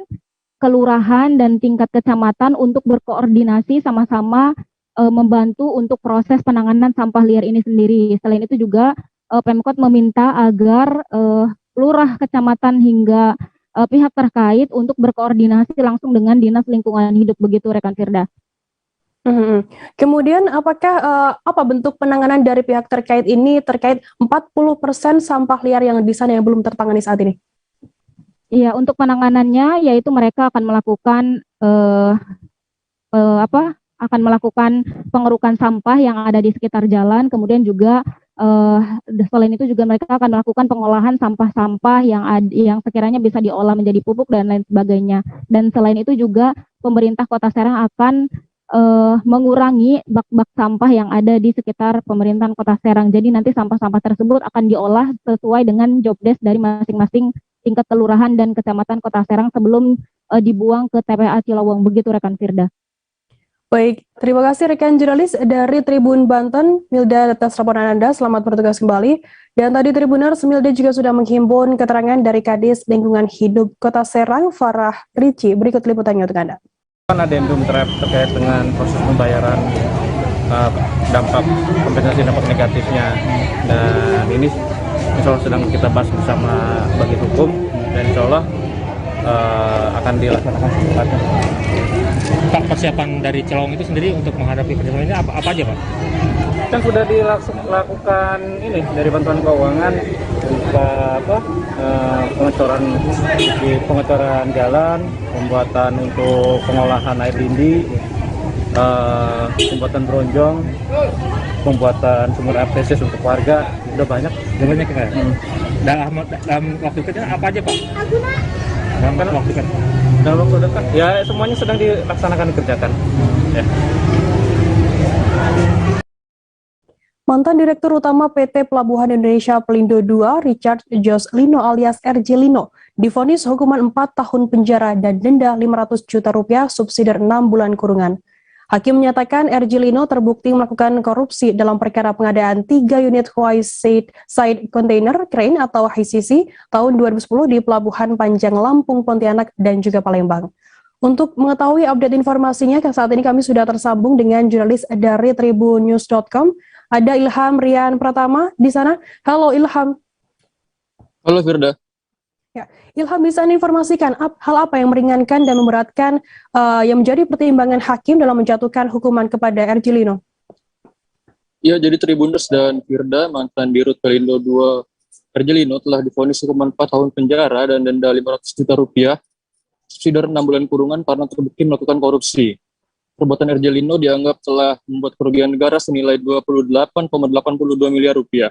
kelurahan dan tingkat kecamatan untuk berkoordinasi sama-sama membantu untuk proses penanganan sampah liar ini sendiri. Selain itu juga Pemkot meminta agar lurah, kecamatan hingga pihak terkait untuk berkoordinasi langsung dengan Dinas Lingkungan Hidup, begitu rekan Firda. Kemudian apakah apa bentuk penanganan dari pihak terkait ini terkait 40% sampah liar yang di sana yang belum tertangani saat ini? Iya, untuk penanganannya yaitu mereka akan melakukan akan melakukan pengerukan sampah yang ada di sekitar jalan, kemudian juga selain itu juga mereka akan melakukan pengolahan sampah-sampah yang sekiranya bisa diolah menjadi pupuk dan lain sebagainya. Dan selain itu juga pemerintah Kota Serang akan mengurangi bak-bak sampah yang ada di sekitar pemerintahan Kota Serang. Jadi nanti sampah-sampah tersebut akan diolah sesuai dengan job desk dari masing-masing tingkat kelurahan dan kecamatan Kota Serang sebelum dibuang ke TPA Cilawong, begitu rekan Firda. Baik, terima kasih rekan jurnalis dari Tribun Banten, Milda atas laporan Anda. Selamat bertugas kembali. Dan tadi Tribuners, Milda juga sudah menghimpun keterangan dari Kadis Lingkungan Hidup Kota Serang, Farah Rici. Berikut liputannya untuk Anda. Kan adendum draft terkait dengan proses pembayaran dampak kompensasi dampak negatifnya, dan ini insya Allah sedang kita bahas bersama bagi hukum, dan insya Allah akan dilaksanakan secepatnya. Pak, persiapan dari Celong itu sendiri untuk menghadapi persiapan ini apa aja, Pak? Kan sudah dilakukan ini dari bantuan keuangan, pengecoran jalan, pembuatan untuk pengolahan air lindi, pembuatan bronjong, pembuatan sumur air tesis untuk warga, udah banyak. Banyak ya? Dalam waktu dekat apa aja, Pak? Dalam waktu dekat? Dalam waktu dekat, ya semuanya sedang dilaksanakan, dikerjakan. Ya. Mantan Direktur Utama PT Pelabuhan Indonesia Pelindo II, Richard Jos Lino alias RJ Lino, divonis hukuman 4 tahun penjara dan denda 500 juta rupiah subsidi 6 bulan kurungan. Hakim menyatakan RJ Lino terbukti melakukan korupsi dalam perkara pengadaan 3 unit High Side Container Crane atau HCC tahun 2010 di Pelabuhan Panjang Lampung, Pontianak, dan juga Palembang. Untuk mengetahui update informasinya, saat ini kami sudah tersambung dengan jurnalis dari tribunnews.com. Ada Ilham Rian Pratama di sana. Halo Ilham. Halo Firda. Ya, Ilham, bisa informasikan hal apa yang meringankan dan memberatkan yang menjadi pertimbangan hakim dalam menjatuhkan hukuman kepada RJ Lino? Ya, jadi Tribuners dan Firda, mantan Dirut Pelindo II RJ Lino telah divonis hukuman 4 tahun penjara dan denda 500 juta rupiah, subsidi 6 bulan kurungan karena terbukti melakukan korupsi. Perbuatan RJ Lino dianggap telah membuat kerugian negara senilai 28,82 miliar rupiah.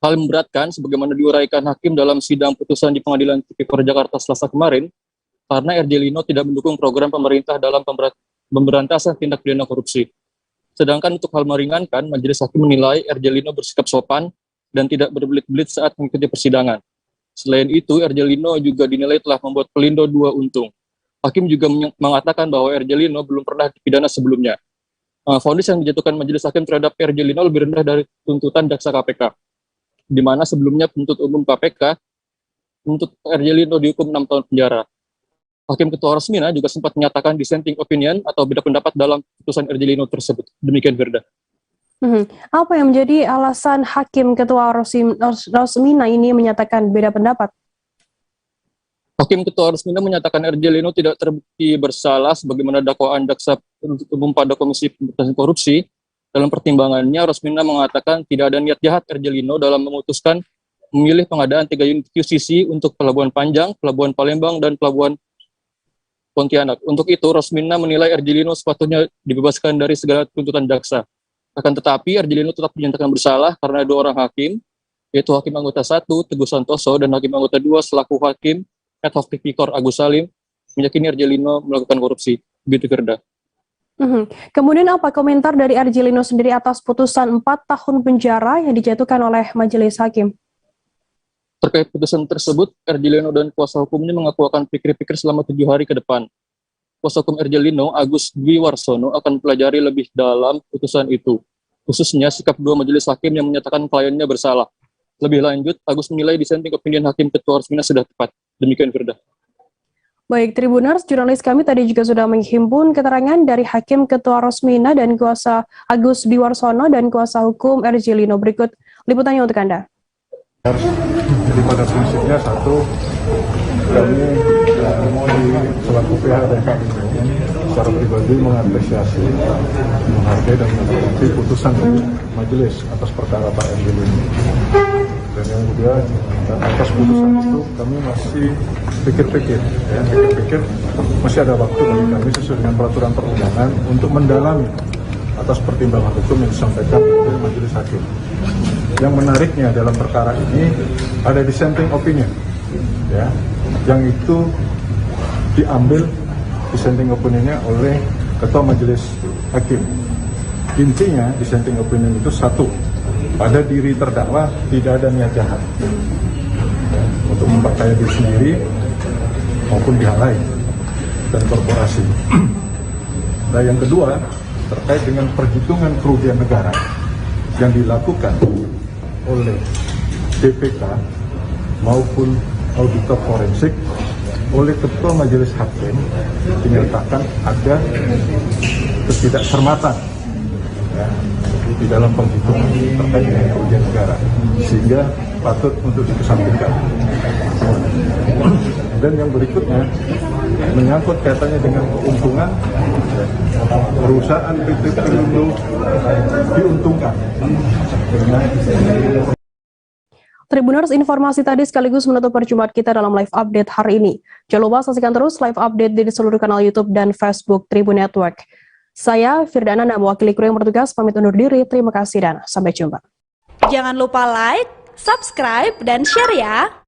Hal yang memberatkan, sebagaimana diuraikan hakim dalam sidang putusan di Pengadilan Tipikor Jakarta Selasa kemarin, karena RJ Lino tidak mendukung program pemerintah dalam pemberantasan tindak pidana korupsi. Sedangkan untuk hal meringankan, majelis hakim menilai RJ Lino bersikap sopan dan tidak berbelit-belit saat mengikuti persidangan. Selain itu, RJ Lino juga dinilai telah membuat Pelindo II untung. Hakim juga mengatakan bahwa RJ Lino belum pernah dipidana sebelumnya. Vonis yang dijatuhkan majelis hakim terhadap RJ Lino lebih rendah dari tuntutan jaksa KPK, di mana sebelumnya penuntut umum KPK menuntut RJ Lino dihukum 6 tahun penjara. Hakim Ketua Rosmina juga sempat menyatakan dissenting opinion atau beda pendapat dalam putusan RJ Lino tersebut. Demikian, Firda. Apa yang menjadi alasan Hakim Ketua Rosmina ini menyatakan beda pendapat? Hakim Ketua Rosmina menyatakan RJ Lino tidak terbukti bersalah sebagaimana dakwaan jaksa penuntut umum pada Komisi Pemberantasan Korupsi. Dalam pertimbangannya, Rosmina mengatakan tidak ada niat jahat RJ Lino dalam memutuskan memilih pengadaan 3 unit QCC untuk Pelabuhan Panjang, Pelabuhan Palembang, dan Pelabuhan Pontianak. Untuk itu, Rosmina menilai RJ Lino sepatutnya dibebaskan dari segala tuntutan jaksa. Akan tetapi, RJ Lino tetap dinyatakan bersalah karena 2 orang hakim, yaitu Hakim Anggota 1, Teguh Santoso, dan Hakim Anggota 2 selaku Hakim Ad hoc Tipikor Agus Salim meyakini RJ Lino melakukan korupsi. Begitu, Firda. Kemudian apa komentar dari RJ Lino sendiri atas putusan 4 tahun penjara yang dijatuhkan oleh majelis hakim? Terkait putusan tersebut, RJ Lino dan kuasa hukumnya mengaku akan pikir-pikir selama 7 hari ke depan. Kuasa hukum RJ Lino, Agus Dwi Warsono, akan pelajari lebih dalam putusan itu, khususnya sikap 2 majelis hakim yang menyatakan kliennya bersalah. Lebih lanjut, Agus menilai dissenting opinion Hakim Ketua Rosmina sudah tepat. Demikian, Firda. Baik, Tribuners, jurnalis kami tadi juga sudah menghimpun keterangan dari Hakim Ketua Rosmina dan kuasa Agus Dwi Warsono dan kuasa hukum RJ Lino. Berikut liputannya untuk Anda. Jadi pada prinsipnya satu, kami selaku pihak dan kami secara pribadi mengapresiasi, menghargai dan menghormati putusan majelis atas perkara Pak RJ Lino. Dan yang kedua, atas putusan itu kami masih pikir-pikir masih ada waktu bagi kami sesuai dengan peraturan perundangan untuk mendalami atas pertimbangan hukum yang disampaikan oleh majelis hakim. Yang menariknya dalam perkara ini ada dissenting opinion, ya, yang itu diambil dissenting opinionnya oleh ketua majelis hakim. Intinya dissenting opinion itu satu, pada diri terdakwa tidak ada niat jahat, ya, untuk memperkaya diri sendiri maupun pihak lain dan korporasi. Nah, yang kedua terkait dengan perhitungan kerugian negara yang dilakukan oleh BPK maupun auditor forensik oleh ketua majelis hakim dinyatakan ada ketidakcermatan ya, di dalam penghitungan terkait dengan kerugian negara, sehingga patut untuk dikesampingkan. Dan yang berikutnya menyangkut kaitannya dengan keuntungan, ya, perusahaan PT Pelindo diuntungkan dengan Tribuners, informasi tadi sekaligus menutup perjumpaan kita dalam live update hari ini. Jangan lupa saksikan terus live update di seluruh kanal YouTube dan Facebook Tribun Network. Saya Firdana, mewakili kru yang bertugas, pamit undur diri. Terima kasih dan sampai jumpa. Jangan lupa like, subscribe, dan share ya!